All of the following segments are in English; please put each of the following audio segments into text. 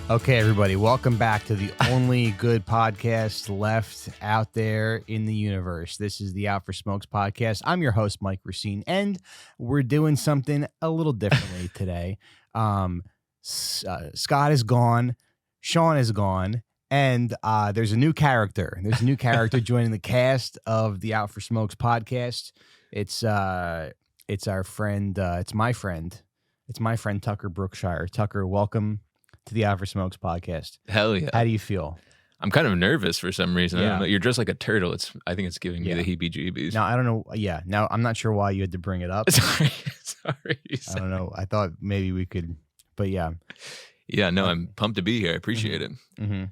Okay, everybody, welcome back to the only good podcast left out there in the universe. This is the Out for Smokes podcast. I'm your host, Mike Recine, and we're doing something a little differently today. Scott is gone, Sean is gone, and there's a new character. There's a new character joining the cast of the Out for Smokes podcast. It's our friend. It's my friend Tucker Brookshire. Tucker, welcome to the Out for Smokes podcast. Hell yeah. How do you feel? I'm kind of nervous for some reason. I don't know. You're dressed like a turtle. I think it's giving me the heebie-jeebies. No, I don't know. Yeah. Now, I'm not sure why you had to bring it up. Sorry. I don't know. I thought maybe we could, but yeah. Yeah, no, I'm pumped to be here. I appreciate it. Mm-hmm.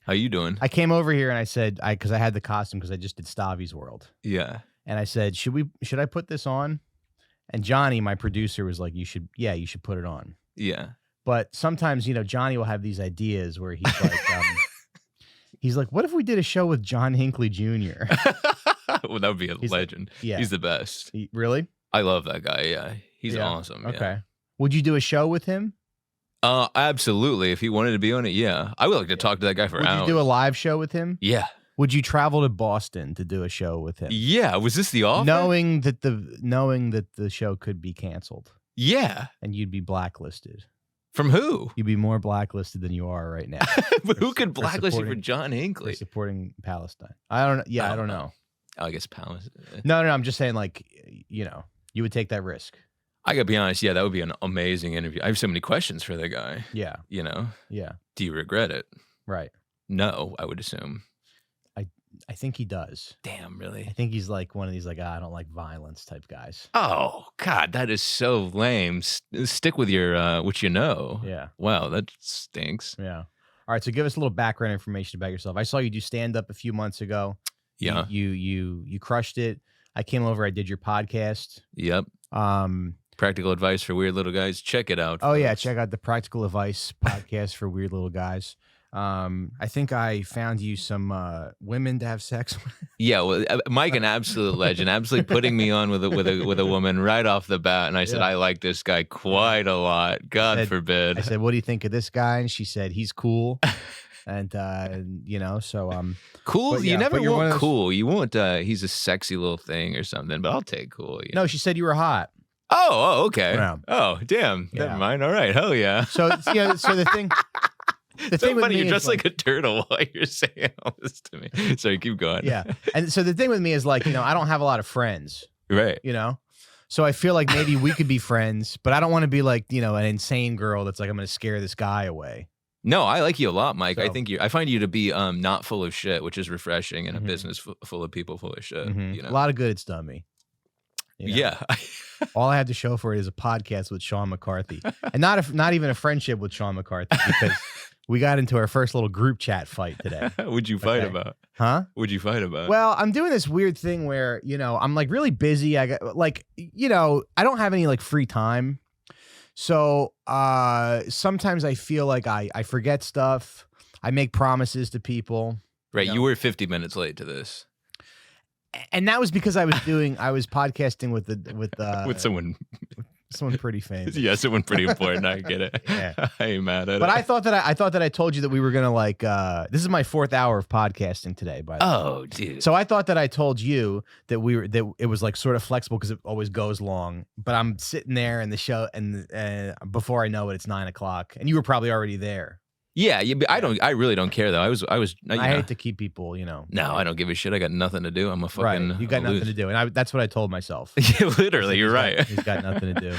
How you doing? I came over here and I said, because I had the costume because I just did Stavi's World. Yeah. And I said, should I put this on? And Johnny, my producer, was like, you should put it on. Yeah. But sometimes, Johnny will have these ideas where he's like, what if we did a show with John Hinckley Jr.? Well, that would be a legend. Yeah. He's the best. Really? I love that guy. Yeah. He's awesome. Okay. Yeah. Would you do a show with him? Absolutely. If he wanted to be on it, yeah. I would like to talk to that guy for hours. Would you do a live show with him? Yeah. Would you travel to Boston to do a show with him? Yeah. Was this the offer? Knowing that the show could be canceled. Yeah. And you'd be blacklisted. From who? You'd be more blacklisted than you are right now. But who could blacklist you for John Hinckley? For supporting Palestine. I don't know. Yeah, I don't know. I guess Palestine. No, I'm just saying, you would take that risk. I gotta be honest. Yeah, that would be an amazing interview. I have so many questions for the guy. Yeah. Yeah. Do you regret it? Right. No, I would assume. I think he does. Damn, really? I think he's like one of these I don't like violence type guys. Oh God, that is so lame. Stick with your what you know. Yeah. Wow, that stinks. Yeah. All right, so give us a little background information about yourself. I saw you do stand up a few months ago. Yeah. You crushed it. I came over. I did your podcast. Yep. Practical advice for weird little guys. Check it out. Oh folks. yeah, check out the Practical Advice podcast for weird little guys. I think I found you some women to have sex with. Yeah, well, Mike, an absolute legend, absolutely putting me on with a woman right off the bat, and I said I like this guy quite a lot. God forbid. I said, "What do you think of this guy?" And she said, "He's cool." And so cool. You never want want cool. You want he's a sexy little thing or something, but I'll take cool. No, she said you were hot. Oh, okay. Yeah. Oh, damn. Yeah. Never mind. All right. Hell yeah. So the thing. The thing funny, you're dressed like a turtle while you're saying all this to me. Sorry, keep going. Yeah. And so the thing with me is I don't have a lot of friends. Right. So I feel like maybe we could be friends, but I don't want to be an insane girl that's I'm going to scare this guy away. No, I like you a lot, Mike. So, I find you to be not full of shit, which is refreshing in a business full of people full of shit. A lot of good it's done me. Yeah. All I have to show for it is a podcast with Sean McCarthy, and not even a friendship with Sean McCarthy, because we got into our first little group chat fight today. What'd you fight about? Huh? What'd you fight about? Well, I'm doing this weird thing where I'm really busy. I got I don't have any free time, so sometimes I feel like I forget stuff. I make promises to people. Right, you were 50 minutes late to this. And that was because I was podcasting with someone pretty famous. Yeah, someone pretty important. I get it. Yeah. I ain't mad at it. But I thought that I told you that we were gonna this is my 4th hour of podcasting today, by the way. Oh, dude. So I thought that I told you that it was sort of flexible because it always goes long. But I'm sitting there in the show and before I know it, it's 9 o'clock, and you were probably already there. Yeah, but I really don't care though. I hate to keep people, No, I don't give a shit. I got nothing to do. I'm a fucking. Right. You got nothing to do, and that's what I told myself. Yeah, literally, you're right. He's got nothing to do.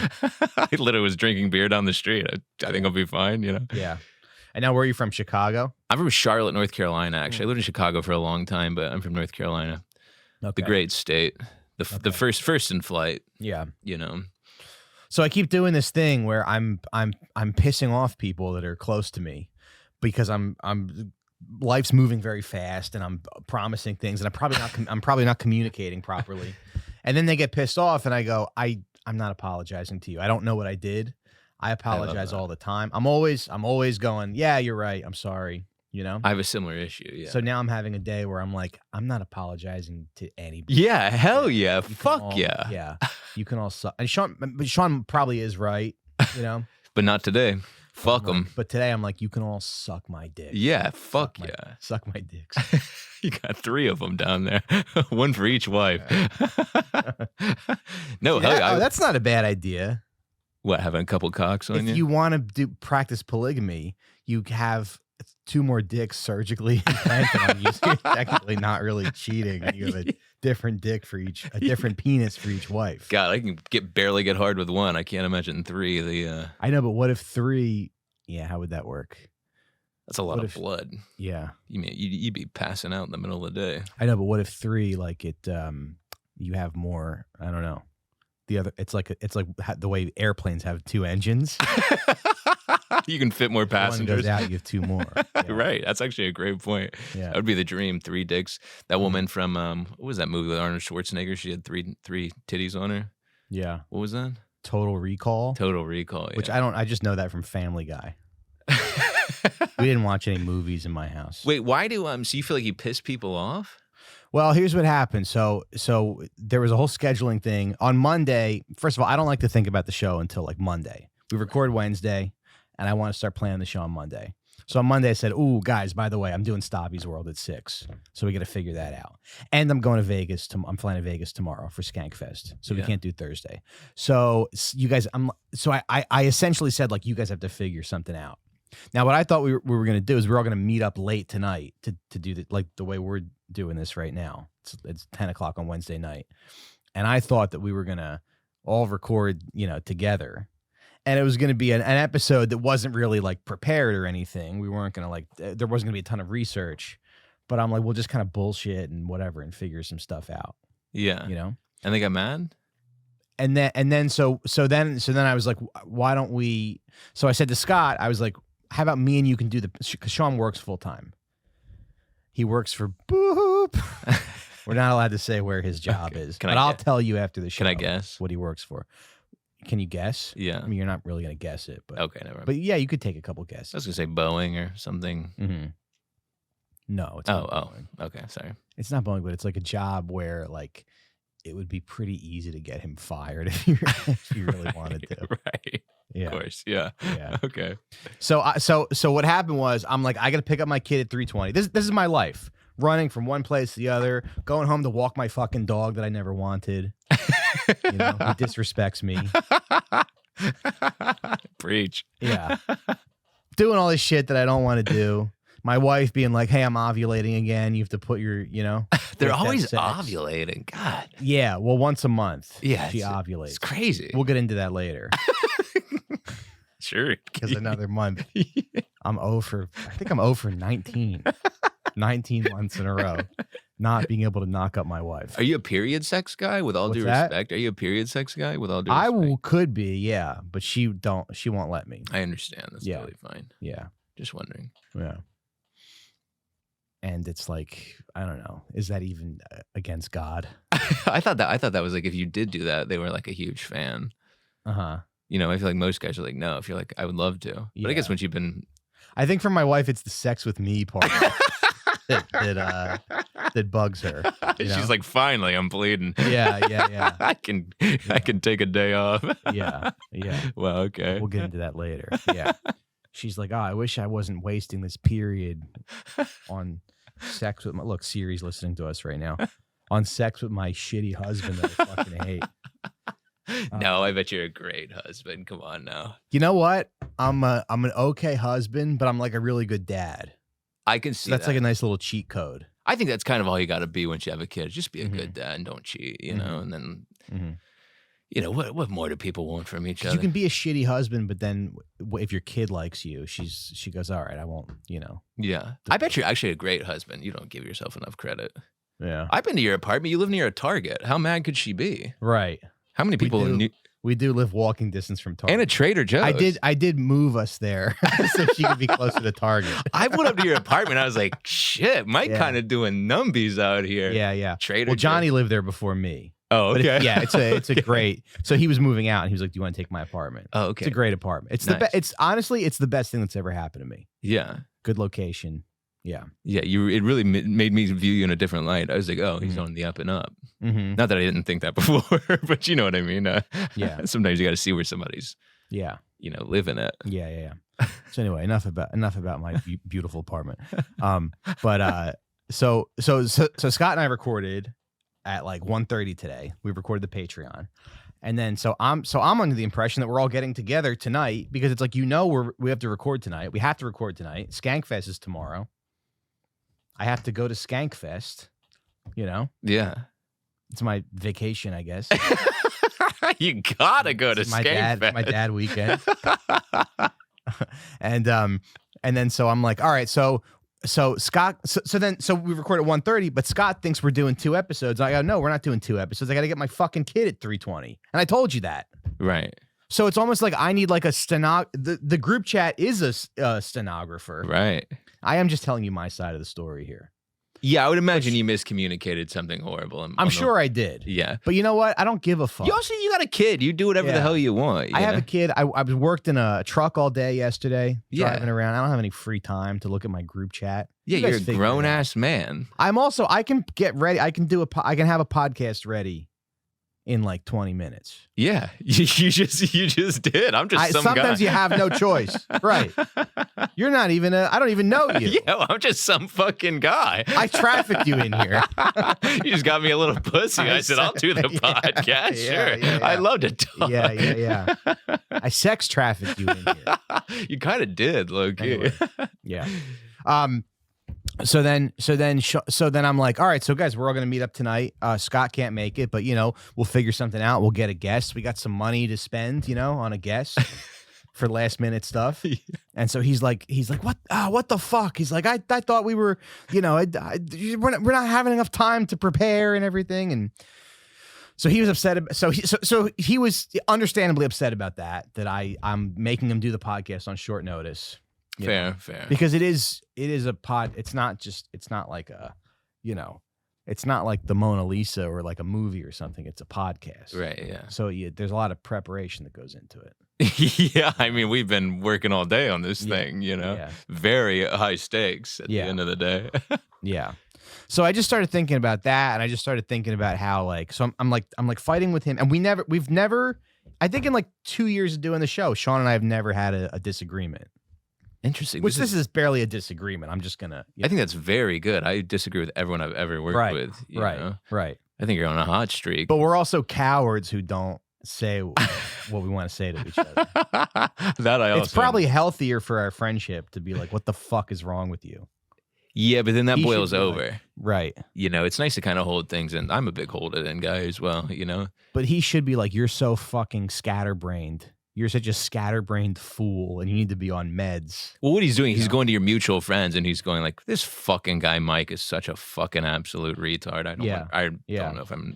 I literally was drinking beer down the street. I think I'll be fine. Yeah. And now, where are you from? Chicago? I'm from Charlotte, North Carolina. Actually, I lived in Chicago for a long time, but I'm from North Carolina. Okay. The great state, the first in flight. Yeah. So I keep doing this thing where I'm pissing off people that are close to me. Because life's moving very fast, and I'm promising things, and I'm probably not communicating properly, and then they get pissed off, and I go, I'm not apologizing to you. I don't know what I did. I apologize all the time. I'm always going, yeah, you're right. I'm sorry. I have a similar issue. Yeah. So now I'm having a day where I'm like, I'm not apologizing to anybody. Yeah. Hell yeah. Fuck yeah. Yeah. You can all suck. And Sean probably is right. But not today. Fuck them. But today I'm like, you can all suck my dick. Yeah, fuck yeah. Suck my dicks. You got 3 of them down there. 1 for each wife. No, Yeah, hell, that's not a bad idea. What, having a couple cocks on you? If you want to practice polygamy, you have 2 more dicks surgically implanted on you. So you're technically not really cheating. You have a different dick for a different penis for each wife. God, I can barely get hard with 1. I can't imagine 3. I know, but what if 3? Yeah, how would that work? That's a lot of blood. Yeah, you'd be passing out in the middle of the day. I know, but what if 3? Like it, you have more. I don't know. The other, it's like the way airplanes have 2 engines. You can fit more passengers. One goes out, you have 2 more. Yeah. Right. That's actually a great point. Yeah. That would be the dream. 3 dicks. That woman from what was that movie with Arnold Schwarzenegger? She had three titties on her. Yeah. What was that? Total Recall. Total Recall. Yeah. Which I just know that from Family Guy. We didn't watch any movies in my house. Wait, why do so you feel like you piss people off? Well, here's what happened. So there was a whole scheduling thing on Monday. First of all, I don't like to think about the show until like Monday. We record Wednesday, and I want to start planning the show on Monday. So on Monday, I said, "Ooh, guys, by the way, I'm doing Stabby's World at 6, so we got to figure that out." And I'm going to Vegas. I'm flying to Vegas tomorrow for Skankfest, so we can't do Thursday. So you guys, I essentially said, like, you guys have to figure something out. Now, what I thought we were going to do is we're all going to meet up late tonight to do the way we're doing this right now. It's 10 o'clock on Wednesday night. And I thought that we were going to all record, together. And it was going to be an episode that wasn't really like prepared or anything. We weren't going to there wasn't going to be a ton of research. But I'm like, we'll just kind of bullshit and whatever and figure some stuff out. Yeah. And they got mad? And then so then I was like, why don't we? So I said to Scott, I was like, how about me and you can do because Sean works full time. He works for Boop. We're not allowed to say where his job is, but I'll tell you after the show. Can I guess what he works for? Can you guess? Yeah. I mean, you're not really gonna guess it, but okay, never mind. But yeah, you could take a couple guesses. I was gonna say Boeing or something. Mm-hmm. No, it's not Boeing. Okay, sorry. It's not Boeing, but it's like a job where like it would be pretty easy to get him fired if you really wanted to. Right. Yeah. Of course. Yeah. Yeah. Okay. So what happened was I'm like, I got to pick up my kid at 3:20. This is my life. Running from one place to the other, going home to walk my fucking dog that I never wanted. He disrespects me. Preach. Yeah. Doing all this shit that I don't want to do. My wife being like, "Hey, I'm ovulating again. You have to put your, They're always ovulating. God. Yeah. Well, once a month. Yeah. She ovulates. It's crazy. We'll get into that later. Sure. Because another month. I'm 0 for 19. 19 months in a row. Not being able to knock up my wife. Are you a period sex guy with all due respect? Are you a period sex guy with all due respect? Could be, yeah. But she won't let me. I understand. That's totally fine. Yeah. Just wondering. Yeah. And it's like, I don't know. Is that even against God? I thought that was like if you did do that, they were like a huge fan. Uh-huh. I feel like most guys are like, no. If you're like, I would love to. But I guess once you've been, I think for my wife, it's the sex with me part that bugs her. She's like, finally, I'm bleeding. Yeah. I can take a day off. Yeah. Well, okay. We'll get into that later. Yeah. She's like, oh, I wish I wasn't wasting this period on sex with my. Look, Siri's listening to us right now. On sex with my shitty husband that I fucking hate. No, I bet you're a great husband. Come on now. You know what? I'm an okay husband, but I'm like a really good dad. I can see that's like a nice little cheat code. I think that's kind of all you got to be once you have a kid. Just be a good dad and don't cheat, and then, what more do people want from each other? You can be a shitty husband, but then if your kid likes you, she goes, all right, I won't, Yeah. I bet you're actually a great husband. You don't give yourself enough credit. Yeah. I've been to your apartment. You live near a Target. How mad could she be? Right. How many people we do live walking distance from Target. And a Trader Joe's. I did move us there so she could be closer to Target. I went up to your apartment. I was like, shit, Mike kind of doing numbies out here. Yeah. Trader Well, Johnny lived there before me. Oh, okay. It's a great. So he was moving out and he was like, do you want to take my apartment? Oh, okay. It's a great apartment. It's it's honestly, it's the best thing that's ever happened to me. Yeah. Good location. Yeah. Yeah. It really made me view you in a different light. I was like, oh, he's on the up and up. Not that I didn't think that before, but you know what I mean? Yeah. Yeah. Sometimes you got to see where somebody's. Yeah. live in it. Yeah. So anyway, enough about my beautiful apartment. So Scott and I recorded at like 1:30 today. We recorded the Patreon. And then so I'm under the impression that we're all getting together tonight because it's like, we have to record tonight. We have to record tonight. Skankfest is tomorrow. I have to go to Skankfest, Yeah. It's my vacation, I guess. You gotta go to Skankfest. My dad weekend. and then so I'm like, all right, so Scott, so we record at 1:30, but Scott thinks we're doing 2 episodes. I go, no, we're not doing 2 episodes. I got to get my fucking kid at 3:20, and I told you that. Right. So it's almost like I need like a the group chat is a stenographer. Right. I am just telling you my side of the story here. Yeah, I would imagine you miscommunicated something horrible. I'm sure I did. Yeah. But you know what? I don't give a fuck. You got a kid. You do whatever the hell you want. I have a kid. I was worked in a truck all day yesterday, driving around. I don't have any free time to look at my group chat. Yeah, you're a grown-ass man. I can get ready. I can have a podcast ready in like 20 minutes. Yeah, you just did. I'm just some guy. Sometimes you have no choice. Right. You're not even I don't even know you. Yeah, well, I'm just some fucking guy. I trafficked you in here. You just got me a little pussy. I said, I'll do the podcast. Sure. Yeah. I love to talk. Yeah. I sex trafficked you in here. You kind of did, low-key. Anyway, yeah. So then I'm like, all right, so guys, we're all going to meet up tonight. Scott can't make it, but we'll figure something out. We'll get a guest. We got some money to spend, on a guest for last minute stuff. And so he's like, what the fuck? He's like, I thought we were, we're not having enough time to prepare and everything. And so he was upset. So he was understandably upset about that I'm making him do the podcast on short notice. Fair. Because it is a pod. It's not like it's not like the Mona Lisa or like a movie or something. It's a podcast. Right. Yeah. So there's a lot of preparation that goes into it. Yeah. I mean, we've been working all day on this thing, very high stakes at the end of the day. Yeah. So I just started thinking about that. And I just started thinking about how I'm like fighting with him, and we've never, I think in like 2 years of doing the show, Sean and I have never had a disagreement. Interesting. Which this is barely a disagreement. I'm just gonna. I think that's very good. I disagree with everyone I've ever worked with. Right. I think you're on a hot streak. But we're also cowards who don't say what we want to say to each other. It's probably healthier for our friendship to be like, "What the fuck is wrong with you?" Yeah, but then that boils over. Right. It's nice to kind of hold things in. I'm a big hold it in guy as well. But he should be like, "You're so fucking scatterbrained. You're such a scatterbrained fool, and you need to be on meds." Well, what he's doing, he's going to your mutual friends, and he's going like, "This fucking guy Mike is such a fucking absolute retard. I don't know if I'm,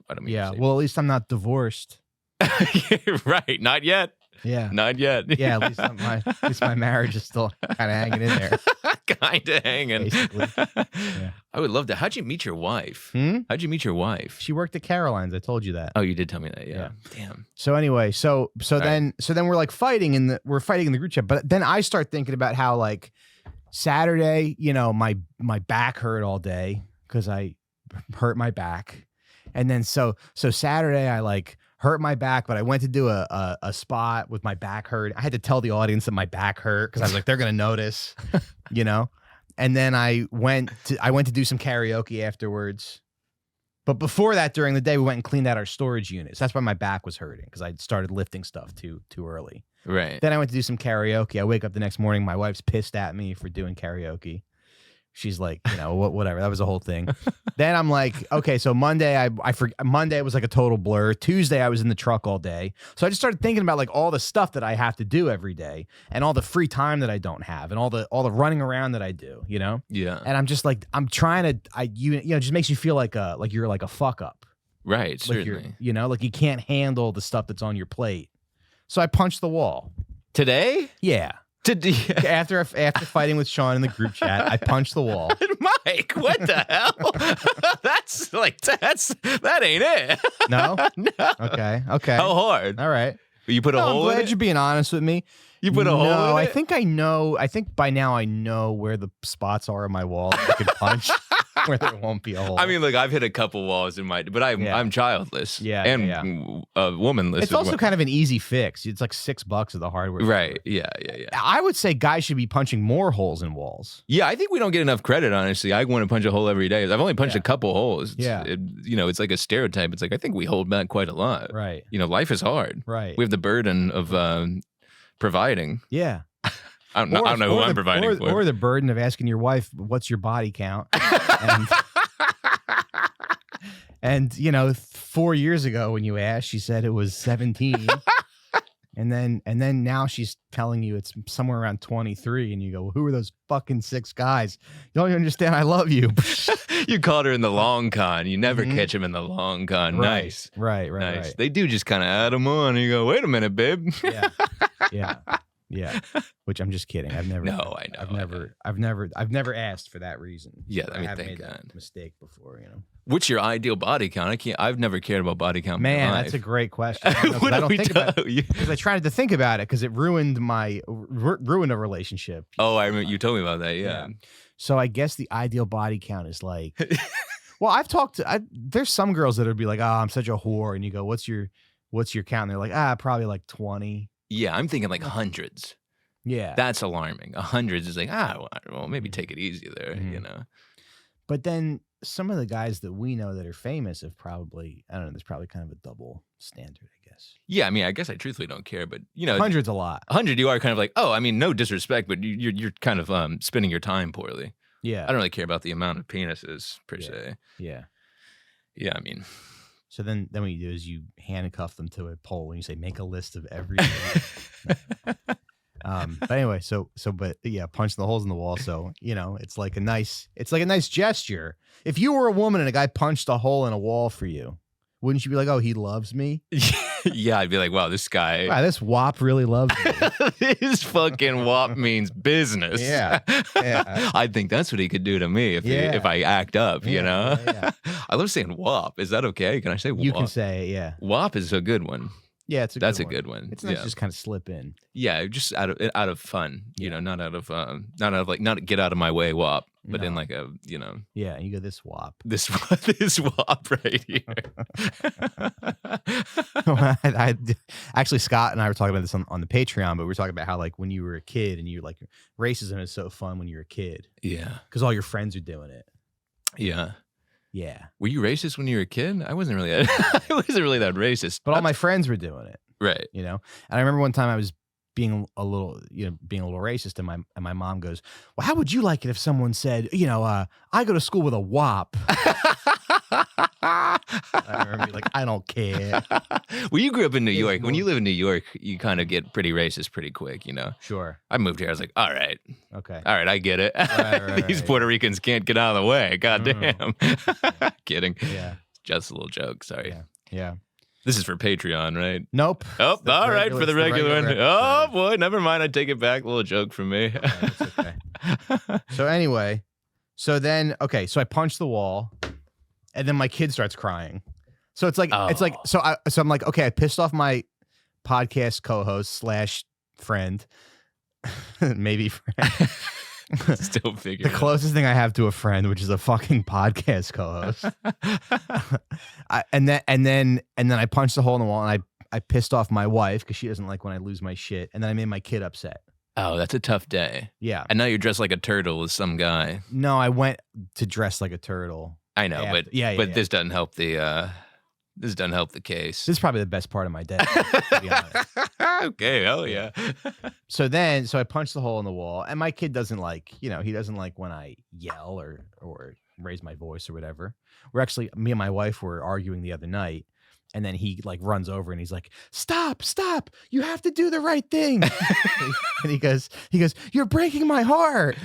I don't mean. Yeah. Well, at least I'm not divorced. Right. Not yet. Yeah. Not yet. Yeah. At least my marriage is still kind of hanging in there. Kind of hanging. Basically. Yeah. I would love to. How'd you meet your wife? How'd you meet your wife? She worked at Caroline's. I told you that. Oh, you did tell me that. Yeah. Damn. So anyway, so then we're like fighting in the group chat. But then I start thinking about how like Saturday, my back hurt all day because I hurt my back, and then so Saturday I like hurt my back, but I went to do a spot with my back hurt. I had to tell the audience that my back hurt because I was like, they're gonna notice, And then I went to do some karaoke afterwards. But before that, during the day, we went and cleaned out our storage units. That's why my back was hurting, because I started lifting stuff too early. Right. Then I went to do some karaoke. I wake up the next morning. My wife's pissed at me for doing karaoke. She's like, whatever. That was a whole thing. Then I'm like, okay, so Monday, Monday was like a total blur. Tuesday, I was in the truck all day. So I just started thinking about like all the stuff that I have to do every day, and all the free time that I don't have, and all the running around that I do, Yeah. And I'm just like, I'm trying to, it just makes you feel like you're like a fuck up. Right. Like Certainly. like you can't handle the stuff that's on your plate. So I punched the wall. Today? Yeah. After fighting with Sean in the group chat, I punched the wall. Mike, what the hell? That ain't it. No? No. Okay. How hard? All right. You put a hole in it? I'm glad you're being honest with me. You put a hole in it? No, I think I know. I think by now I know where the spots are on my wall that I could punch. where there won't be a hole. I mean, look, I've hit a couple walls in but I'm childless. And womanless. It's also kind of an easy fix. It's like $6 at the hardware store. Right. Yeah. I would say guys should be punching more holes in walls. Yeah, I think we don't get enough credit, honestly. I want to punch a hole every day. I've only punched a couple holes. It's like a stereotype. It's like, I think we hold back quite a lot. Right. Life is hard. Right. We have the burden of providing. Yeah. I don't know who I'm providing for. Or the burden of asking your wife, what's your body count? And 4 years ago when you asked, she said it was 17. And then now she's telling you it's somewhere around 23, and you go, well, who are those fucking 6 guys? Don't you understand? I love you. You caught her in the long con. You never catch him in the long con. Right. Nice. Right. Nice. They do just kind of add them on, and you go, wait a minute, babe. Yeah. Which I'm just kidding. I've never. No, I know. I've never asked for that reason. Yeah, I haven't made that mistake before. What's your ideal body count? I've never cared about body count. Man, that's a great question. What I do don't we think do? about it because I tried to think about it because it ruined a relationship. Oh, I remember you told me about that. Yeah. So I guess the ideal body count is like. Well, I've talked to. There's some girls that would be like, "Oh, I'm such a whore," and you go, "What's your count?" And they're like, probably like 20. Yeah, I'm thinking like hundreds. Yeah, that's alarming. Hundreds is like, well, maybe take it easy there, But then some of the guys that we know that are famous have probably, I don't know, there's probably kind of a double standard, I guess. Yeah, I mean, I guess I truthfully don't care, but hundreds a lot. 100, you are kind of like, oh, I mean, no disrespect, but you're kind of spending your time poorly. Yeah, I don't really care about the amount of penises per se. Yeah, I mean. So then what you do is you handcuff them to a pole and you say, make a list of everything. But anyway, but punch the holes in the wall. So, it's like a nice gesture. If you were a woman and a guy punched a hole in a wall for you, wouldn't you be like, oh, he loves me? Yeah, I'd be like, wow, this guy. Wow, this wop really loves me. This fucking wop means business. Yeah. I think that's what he could do to me if I act up, Yeah. I love saying wop. Is that okay? Can I say wop? You can say it, yeah. Wop is a good one. Yeah, that's a good one. It's nice to just kind of slip in. Yeah, just out of fun, not out of like not get out of my way wop, but in like a Yeah, you go this wop. This wop right here. Actually, Scott and I were talking about this on the Patreon, but we were talking about how like when you were a kid and you like racism is so fun when you're a kid. Yeah, because all your friends are doing it. Yeah. Yeah. Were you racist when you were a kid? I wasn't really that racist. But all my friends were doing it. Right. And I remember one time I was being a little racist, and my mom goes, well, how would you like it if someone said, I go to school with a wop? I remember being like, I don't care. Well, you grew up in New York. When you live in New York, you kind of get pretty racist pretty quick, Sure. I moved here. I was like, all right. Okay. All right, I get it. Right, These Puerto Ricans can't get out of the way. God damn. Kidding. Yeah. Just a little joke. Sorry. Yeah. This is for Patreon, right? Nope. Oh, all right, for the regular one. Oh, boy, never mind. I take it back. A little joke from me. It's okay. So anyway, so I punch the wall, and then my kid starts crying. So it's like, so I'm like, okay, I pissed off my podcast co-host / friend, maybe friend. Still figuring the closest thing I have to a friend, which is a fucking podcast co-host. And then I punched the hole in the wall, and I pissed off my wife because she doesn't like when I lose my shit, and then I made my kid upset. Oh, that's a tough day. Yeah. And now you're dressed like a turtle with some guy. No, I went to dress like a turtle. I know, but this doesn't help the case. This is probably the best part of my day, to be honest. Okay, hell yeah. So I punched the hole in the wall, and my kid doesn't like, he doesn't like when I yell or raise my voice or whatever. Me and my wife were arguing the other night, and then he like runs over and he's like, stop, you have to do the right thing. And he goes, you're breaking my heart.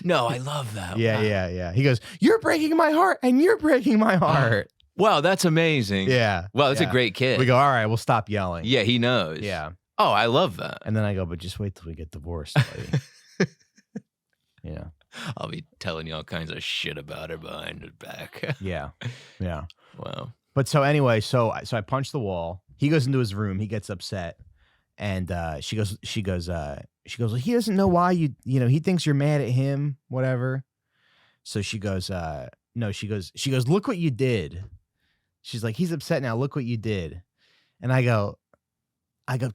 No, I love that. Yeah. He goes, you're breaking my heart, and you're breaking my heart. Wow, that's amazing. Yeah. Wow, that's a great kid. We go, all right, we'll stop yelling. Yeah, he knows. Yeah. Oh, I love that. And then I go, but just wait till we get divorced, buddy. Yeah. I'll be telling you all kinds of shit about her behind her back. Yeah. Wow. But so anyway, so I punch the wall. He goes into his room. He gets upset, and she goes, well, he doesn't know why he thinks you're mad at him, whatever. So she goes, no, she goes, look what you did. She's like, he's upset now. Look what you did. And I go,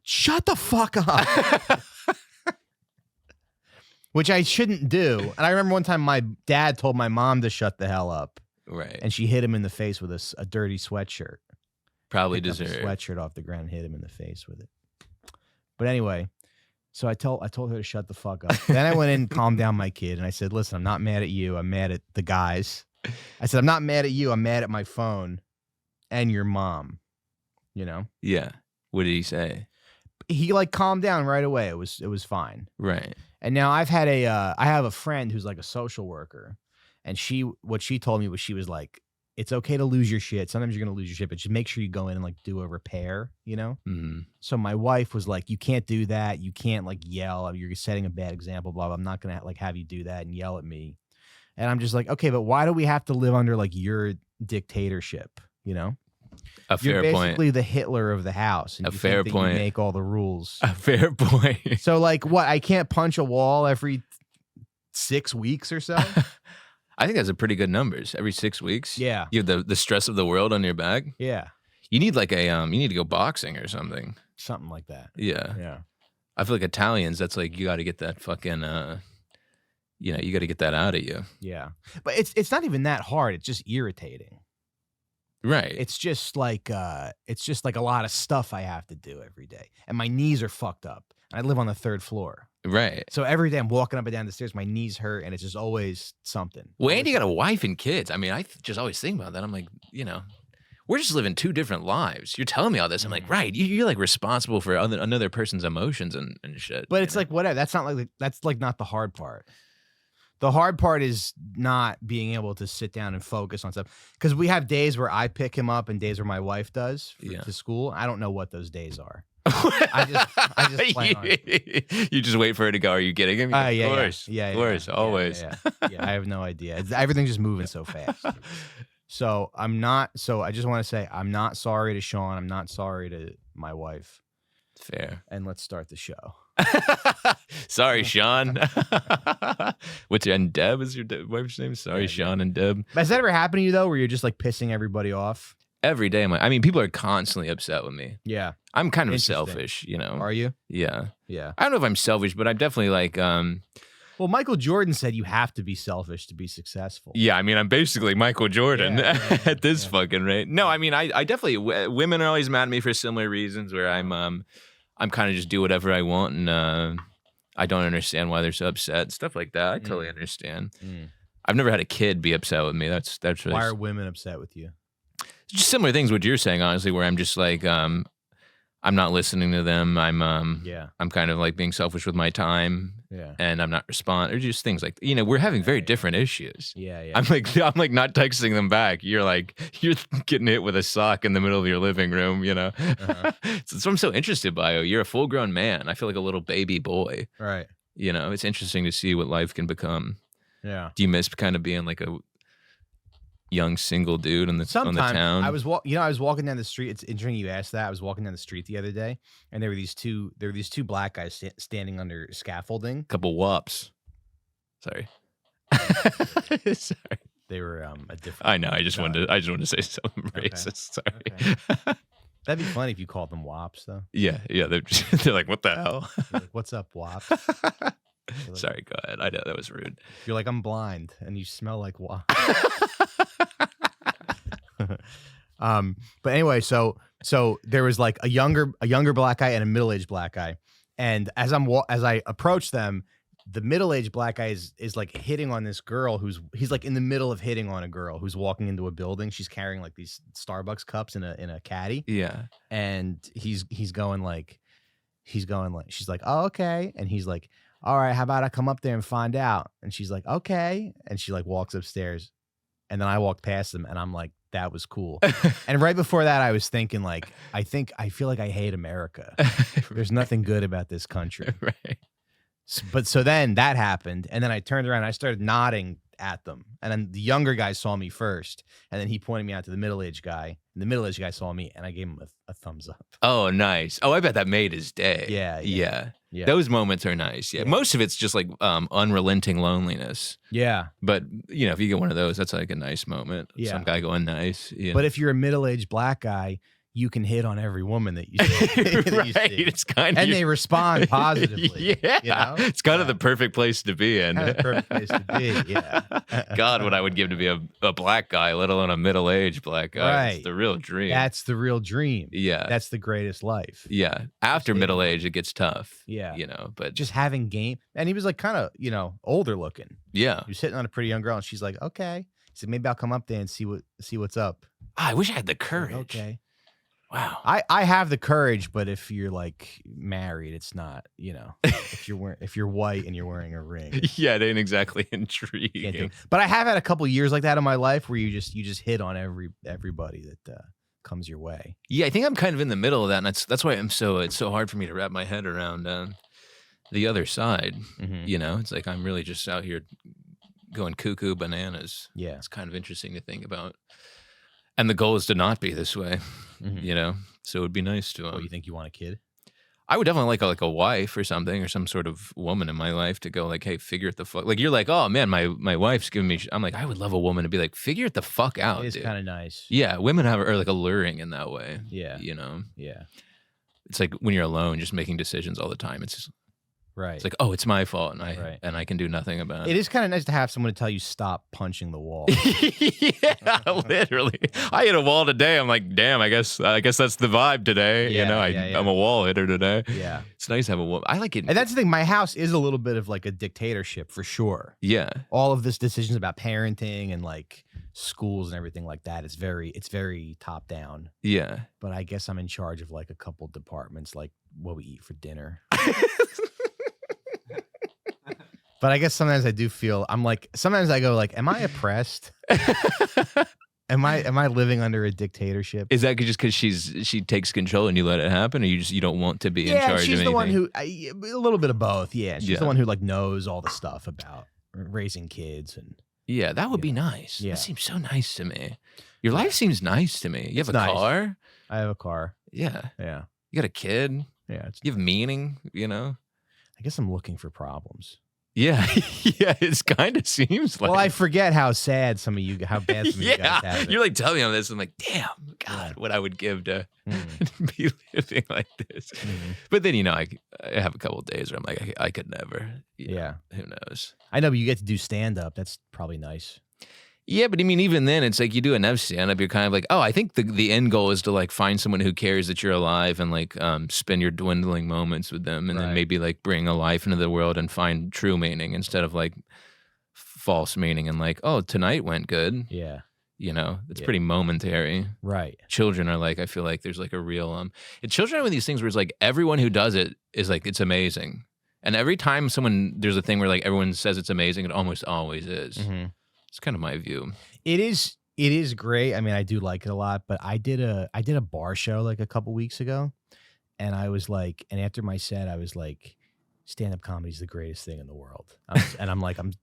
shut the fuck up. Which I shouldn't do. And I remember one time my dad told my mom to shut the hell up. Right. And she hit him in the face with a dirty sweatshirt. Probably Picked up deserved. the sweatshirt off the ground and hit him in the face with it. But anyway, so I told her to shut the fuck up. Then I went in and calmed down my kid. And I said, listen, I'm not mad at you. I'm mad at the guys. I said, I'm not mad at you. I'm mad at my phone and your mom. You know? Yeah. What did he say? He like calmed down right away. It was fine. Right. And now I have a friend who's like a social worker, and what she told me was, she was like, it's okay to lose your shit. Sometimes you're gonna lose your shit, but just make sure you go in and like do a repair, you know? Mm-hmm. So my wife was like, you can't do that. You can't like yell. You're setting a bad example, blah, blah. I'm not gonna like have you do that and yell at me. And I'm just like, okay, but why do we have to live under like your dictatorship, you know? You're basically the Hitler of the house. And A fair point. You make all the rules. A fair point. So like what? I can't punch a wall every 6 weeks or so? I think that's a pretty good numbers. Every 6 weeks. Yeah. You have the stress of the world on your back. Yeah. You need like you need to go boxing or something. Something like that. Yeah. Yeah. I feel like Italians, that's like, you got to get that fucking, you got to get that out of you. Yeah. But it's not even that hard. It's just irritating. Right. It's just like a lot of stuff I have to do every day. And my knees are fucked up. I live on the 3rd floor. Right. So every day I'm walking up and down the stairs, my knees hurt, and it's just always something. Well, and you got a wife and kids. I mean, I just always think about that. I'm like, we're just living 2 different lives. You're telling me all this. I'm like, right. You're like responsible for another person's emotions and shit. But it's like, whatever. That's not the hard part. The hard part is not being able to sit down and focus on stuff. Because we have days where I pick him up and days where my wife does to school. I don't know what those days are. I just plan on it. You just wait for her to go. Are you getting him? Yeah, of course. Yeah, of course. Always. Yeah, I have no idea. Everything's just moving so fast. So I just want to say, I'm not sorry to Sean. I'm not sorry to my wife. Fair. And let's start the show. Sorry, Sean. And Deb is your wife's name? Sorry, Sean and Deb. Has that ever happened to you, though, where you're just like pissing everybody off? Every day. I mean, people are constantly upset with me. Yeah. I'm kind of selfish, Are you? Yeah. Yeah. I don't know if I'm selfish, but I'm definitely like, well, Michael Jordan said you have to be selfish to be successful. Yeah, I mean, I'm basically Michael Jordan at this fucking rate. No, I mean, I definitely, women are always mad at me for similar reasons, where I'm kind of just do whatever I want, and I don't understand why they're so upset, stuff like that. I totally understand. I've never had a kid be upset with me. That's really, why are women upset with you? Just similar things what you're saying, honestly, where I'm just like, I'm not listening to them. I'm kind of like being selfish with my time. Yeah. And I'm not responding, or just things like, we're having very different issues. Yeah. I'm like not texting them back. You're getting hit with a sock in the middle of your living room, So I'm so interested by you. You're a full grown man. I feel like a little baby boy. Right. It's interesting to see what life can become. Yeah. Do you miss kind of being like a young single dude on the town? I was walking down the street. It's interesting you asked that. I was walking down the street the other day, and there were these two black guys standing under scaffolding. Couple wops. Sorry. Sorry. They were a different. I know. I just wanted to say something racist. Sorry. Okay. That'd be funny if you called them wops, though. Yeah. They're like, what the hell? Like, what's up, wops? Like, sorry, go ahead. I know that was rude. You're like, I'm blind, and you smell like wop. But anyway, so there was like a younger black guy and a middle-aged black guy, and as I approached them, the middle-aged black guy is like hitting on this girl he's like in the middle of hitting on a girl who's walking into a building. She's carrying like these Starbucks cups in a caddy. Yeah, and he's going like she's like, oh, okay, and he's like, all right, how about I come up there and find out? And she's like, okay, and she like walks upstairs, and then I walked past him, and I'm like, that was cool. And right before that, I was thinking like, I feel like I hate America. There's nothing good about this country. Right. But so then that happened, and then I turned around and I started nodding at them. And then the younger guy saw me first, and then he pointed me out to the middle-aged guy. And the middle-aged guy saw me, and I gave him a thumbs up. Oh, nice. Oh, I bet that made his day. Yeah. Those moments are nice. Yeah. Most of it's just like unrelenting loneliness. Yeah. But, you know, if you get one of those, that's like a nice moment. Yeah. Some guy going nice. Yeah. But if you're a middle-aged black guy, you can hit on every woman that you see. Right. It's kind of, and they respond positively. Yeah. You know? It's kind of the perfect place to be in. Kind of the perfect place to be. Yeah. God, what I would give to be a black guy, let alone a middle-aged black guy. Right. It's the real dream. That's the real dream. Yeah. That's the greatest life. Yeah. After middle age, it gets tough. Yeah. You know, but Just having game. And he was like kind of, you know, older looking. yeah. He was hitting on a pretty young girl, and she's like, okay. He said, maybe I'll come up there and see what's up. I wish I had the Like, courage. okay. Wow. I have the courage, but if you're like married, it's not, you know, if you're white and you're wearing a ring. Yeah, it ain't exactly Can't do intriguing. it. But I have had a couple years like that in my life where you just hit on everybody that comes your way. Yeah, I think I'm kind of in the middle of that, and that's why it's so hard for me to wrap my head around the other side. Mhm. You know, it's like I'm really just out here going cuckoo bananas. Yeah. It's kind of interesting to think about. And the goal is to not be this way, Mhm. you know? So it would be nice to. Oh, you think you want a kid? I would definitely like a wife or something, or some sort of woman in my life to go like, hey, figure it the fuck. Like, you're like, oh man, my wife's giving me. I'm like, I would love a woman to be like, figure it the fuck out, It is dude. kind of nice. Yeah, women are like alluring in that way. Yeah. You know, Yeah. it's like when you're alone, just making decisions all the time. Right. It's like, oh, it's my fault, and Right. I can do nothing about It it. is kind of nice to have someone to tell you stop punching the wall. Yeah, literally. I hit a wall today. I'm like, damn. I guess that's the vibe today. Yeah, you know, yeah. I'm a wall hitter today. Yeah. It's nice to have a wall. I like it. And that's the thing. My house is a little bit of like a dictatorship for sure. Yeah. All of this decisions about parenting and like schools and everything like that. It's very top down. Yeah. But I guess I'm in charge of like a couple departments, like what we eat for dinner. But I guess sometimes I do feel sometimes I go like, am I oppressed? Am I living under a dictatorship? Is that just because she takes control and you let it happen, or you don't want to be in charge of anything? Yeah, she's the one who a little bit of both. Yeah, she's Yeah. the one who like knows all the stuff about raising kids and. Yeah, that would be nice. Yeah. That seems so nice to me. Your life seems nice to me. You have a nice. car. I have a car. Yeah. Yeah, You got a kid. yeah. You have meaning. You know. I guess I'm looking for problems. Yeah. Yeah. It kind of seems like. Well, I forget how bad some of you guys have it. You're like telling me on this. I'm like, damn, God, what I would give to be living like this. Mhm. But then, you know, I have a couple of days where I'm like, I could never. You know, Yeah. who knows? I know, but you get to do stand up. That's probably nice. Yeah, but I mean, even then, it's like you do enough stand up, you're kind of like, oh, I think the end goal is to like find someone who cares that you're alive and like spend your dwindling moments with them, and then Right. maybe like bring a life into the world and find true meaning instead of like false meaning and like, oh, tonight went good. Yeah. You know, it's Yeah. pretty momentary. Right. Children are like, I feel like there's like a real and children are one of these things where it's like everyone who does it is like, it's amazing. And every time there's a thing where like everyone says it's amazing, it almost always is. Mm-hmm. It's kind of my view. It is great. I mean, I do like it a lot, but I did a bar show like a couple weeks ago, and I was like, and after my set, I was like, stand-up comedy is the greatest thing in the world.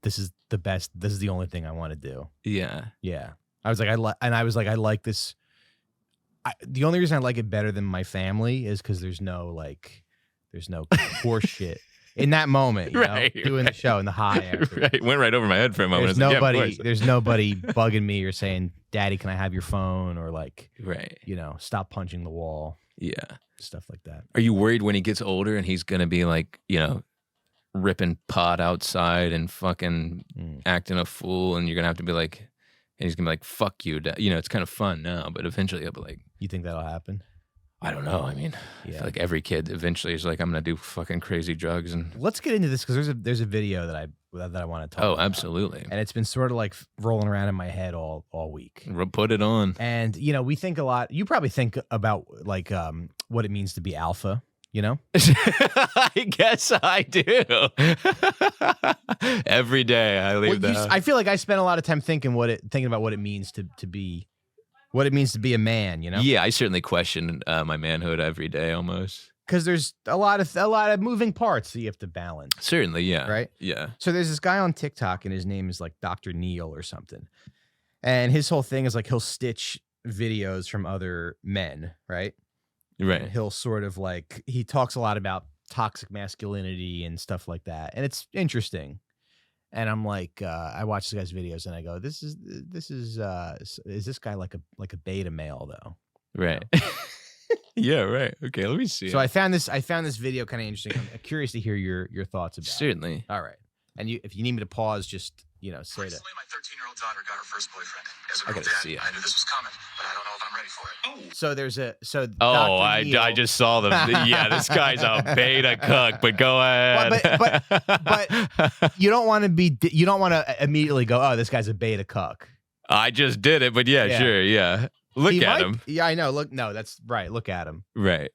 This is the best. This is the only thing I want to do. Yeah. Yeah. I was like, I like this. The only reason I like it better than my family is because there's no horse shit in that moment, you know, doing the show in the high after. Right. Went right over my head for a moment. There's nobody bugging me or saying, "Daddy, can I have your phone?" or like, Right. you know, stop punching the wall, Yeah. stuff like that. Are you worried when he gets older and he's going to be like, you know, ripping pot outside and fucking acting a fool, and you're going to have to be like, and he's going to be like, fuck you. You know, it's kind of fun now, but eventually he'll be like, You think that'll happen? I don't know. I mean, I feel like every kid eventually is like, I'm going to do fucking crazy drugs. And Let's get into this because there's a video that I want to talk about. oh, absolutely. And it's been sort of like rolling around in my head all week. Put it on. And, you know, we think a lot. You probably think about like what it means to be alpha, you know? I guess I do. Every day I leave the house. I feel like I spend a lot of time thinking about what it means to be a man, you know? Yeah, I certainly question my manhood every day almost. because there's a lot of moving parts that you have to balance. Certainly, yeah. Right? Yeah. So there's this guy on TikTok, and his name is like Dr. Neil or something. And his whole thing is like he'll stitch videos from other men, right? Right. And he'll sort of like, he talks a lot about toxic masculinity and stuff like that. And it's interesting. And I'm like, I watch this guy's videos and I go, is this guy like a beta male though? Right. Yeah, right. Okay, let me see. So I found this video kind of interesting. I'm curious to hear your thoughts about it. Certainly. All right. And if you need me to pause, just, say that. Recently, my 13-year-old daughter got her first boyfriend. As a I girl gotta dad, see it. I knew this was coming, but I don't know if I'm ready for it. So there's Oh, Dr. Neil, I just saw them. Yeah, this guy's a beta cuck, but go ahead. But you don't want to immediately go, oh, this guy's a beta cuck. I just did it, but yeah. Sure, yeah. Look at him. Yeah, I know. That's right. Look at him. Right.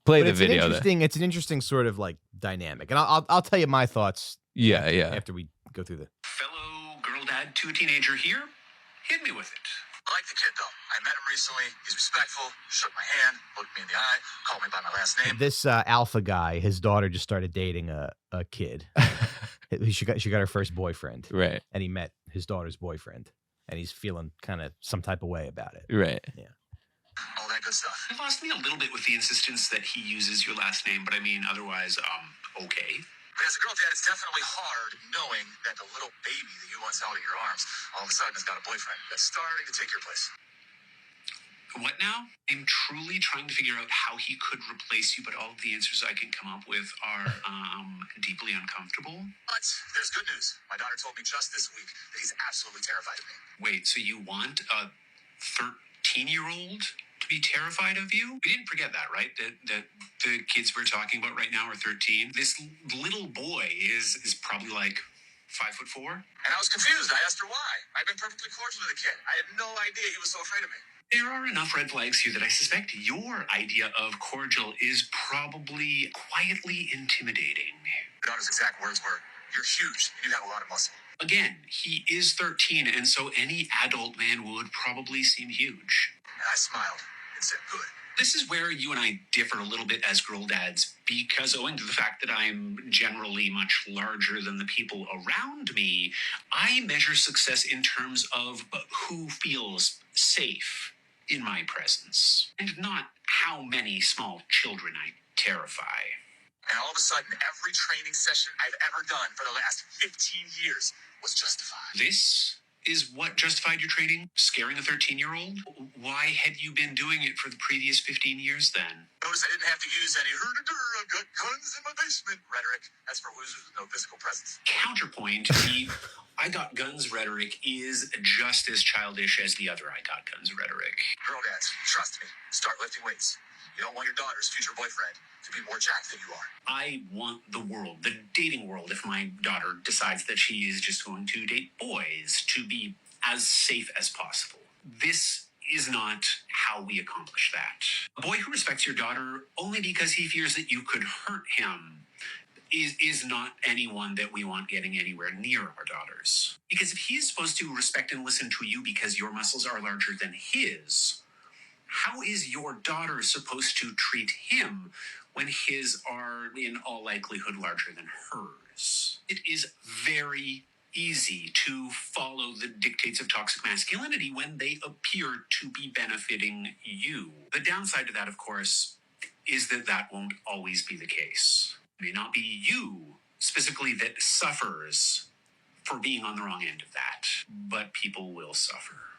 Play the video. It's an interesting sort of like dynamic, and I'll tell you my thoughts. Yeah. After we go through the Fellow girl dad to a teenager here, hit me with it. I like the kid, though. I met him recently. He's respectful, shook my hand, looked me in the eye, called me by my last name. This alpha guy, his daughter just started dating a kid. she got her first boyfriend, Right. and he met his daughter's boyfriend, and he's feeling kind of some type of way about it. Right. Yeah. All that good stuff. You lost me a little bit with the insistence that he uses your last name, but I mean, otherwise, okay. But as a girl dad, it's definitely hard knowing that the little baby that you once held in your arms all of a sudden has got a boyfriend that's starting to take your place. What now? I'm truly trying to figure out how he could replace you, but all of the answers I can come up with are deeply uncomfortable. But there's good news. My daughter told me just this week that he's absolutely terrified of me. Wait, so you want a 13-year-old to be terrified of you? We didn't forget that, right? That the kids we're talking about right now are 13. This little boy is probably like 5'4". And I was confused. I asked her why. I've been perfectly cordial to the kid. I had no idea he was so afraid of me. There are enough red flags here that I suspect your idea of cordial is probably quietly intimidating. Your daughter's exact words were, "You're huge and you have a lot of muscle." Again, he is 13, and so any adult man would probably seem huge. And I smiled and said, good. This is where you and I differ a little bit as girl dads, because owing to the fact that I'm generally much larger than the people around me, I measure success in terms of who feels safe in my presence, and not how many small children I terrify. And all of a sudden, every training session I've ever done for the last 15 years was justified. This is what justified your training? Scaring a 13-year-old? Why had you been doing it for the previous 15 years then? Notice I didn't have to use any I've got guns in my basement rhetoric. That's for losers with no physical presence. Counterpoint, the I got guns rhetoric is just as childish as the other I got guns rhetoric. Girl dads, trust me. Start lifting weights. You don't want your daughter's future boyfriend to be more jacked than you are. I want the world, the dating world, if my daughter decides that she is just going to date boys, to be as safe as possible. This is not how we accomplish that. A boy who respects your daughter only because he fears that you could hurt him is not anyone that we want getting anywhere near our daughters. Because if he is supposed to respect and listen to you because your muscles are larger than his, how is your daughter supposed to treat him when his are in all likelihood larger than hers? It is very easy to follow the dictates of toxic masculinity when they appear to be benefiting you. The downside to that, of course, is that won't always be the case. It may not be you specifically that suffers for being on the wrong end of that, but people will suffer.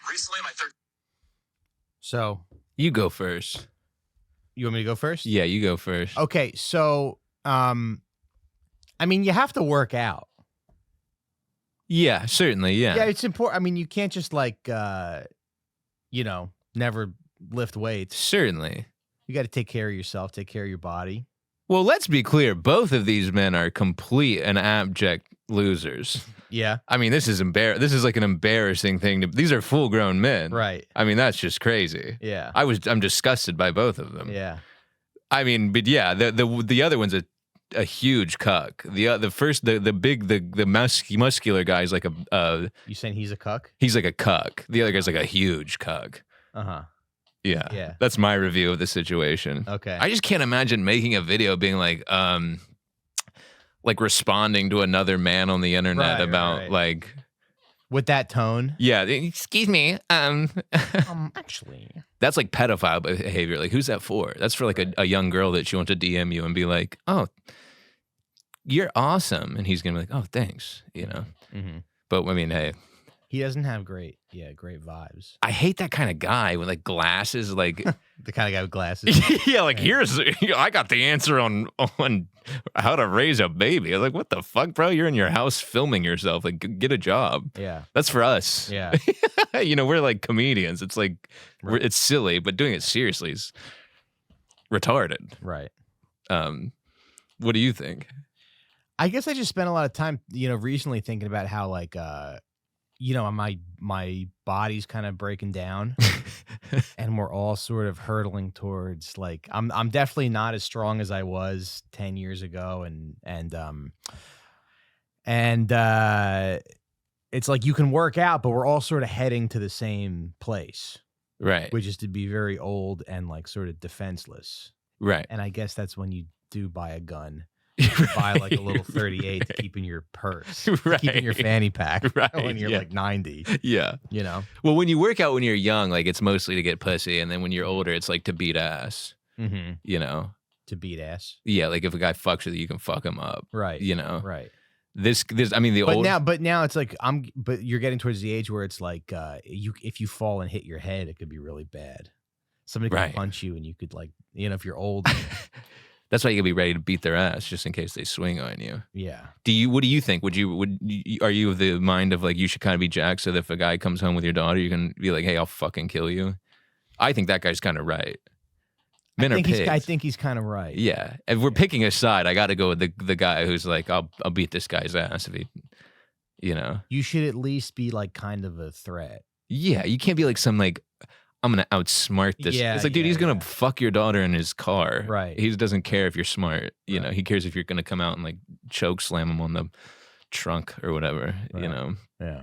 Recently, my third. So You go first. you want me to go first? Yeah, you go first. Okay, so I mean, you have to work out. Yeah, certainly. Yeah. Yeah, it's important. I mean, you can't just like never lift weights. Certainly. You got to take care of yourself, take care of your body. Well, let's be clear. Both of these men are complete and abject losers. Yeah. I mean, this is like an embarrassing thing. These are full-grown men. Right. I mean, that's just crazy. Yeah. I'm disgusted by both of them. Yeah. I mean, but yeah, the other one's a huge cuck. The muscular guy is like You saying he's a cuck? he's like a cuck. The other guy's like a huge cuck. Uh-huh. Yeah. Yeah. That's my review of the situation. Okay. I just can't imagine making a video being like responding to another man on the internet about right. like with that tone. Yeah, excuse me. Actually, that's like pedophile behavior. Like, who's that for? That's for like a young girl that she wants to DM you and be like, "Oh, you're awesome," and he's gonna be like, "Oh, thanks," you know. Mm-hmm. But I mean, hey, he doesn't have great vibes. I hate that kind of guy with like glasses, like the kind of guy with glasses. Yeah, like here's I got the answer on how to raise a baby. I was like, what the fuck, bro? You're in your house filming yourself. Like, get a job. Yeah, that's for us. Yeah, you know, we're like comedians. It's like it's silly, but doing it seriously is retarded. Right. What do you think? I guess I just spent a lot of time, recently thinking about how like my body's kind of breaking down and we're all sort of hurtling towards like I'm definitely not as strong as I was 10 years ago and it's like you can work out, but we're all sort of heading to the same place. Right. Which is to be very old and like sort of defenseless. Right. And I guess that's when you do buy a gun. Buy like a little 38 to keep in your purse, to keep in your fanny pack when you're like 90. Yeah. You know? Well, when you work out when you're young, like it's mostly to get pussy. And then when you're older, it's like to beat ass. Mm-hmm. You know? To beat ass? Yeah. Like if a guy fucks with you, you can fuck him up. Right. You know? Right. I mean, but now it's like but you're getting towards the age where it's like if you fall and hit your head, it could be really bad. Somebody could punch you and you could like, if you're old. That's why you gotta be ready to beat their ass just in case they swing on you. Yeah. What do you think? Are you of the mind of like you should kind of be jacked so that if a guy comes home with your daughter, you can be like, hey, I'll fucking kill you? I think that guy's kind of right. Men are pigs. I think he's kind of right. Yeah. If we're picking a side, I got to go with the guy who's like, I'll beat this guy's ass if he, You should at least be like kind of a threat. Yeah. You can't be like some like, I'm going to outsmart this. Yeah, it's like, dude, he's going to fuck your daughter in his car. Right. He doesn't care if you're smart. You know, he cares if you're going to come out and like choke slam him on the trunk or whatever, Yeah.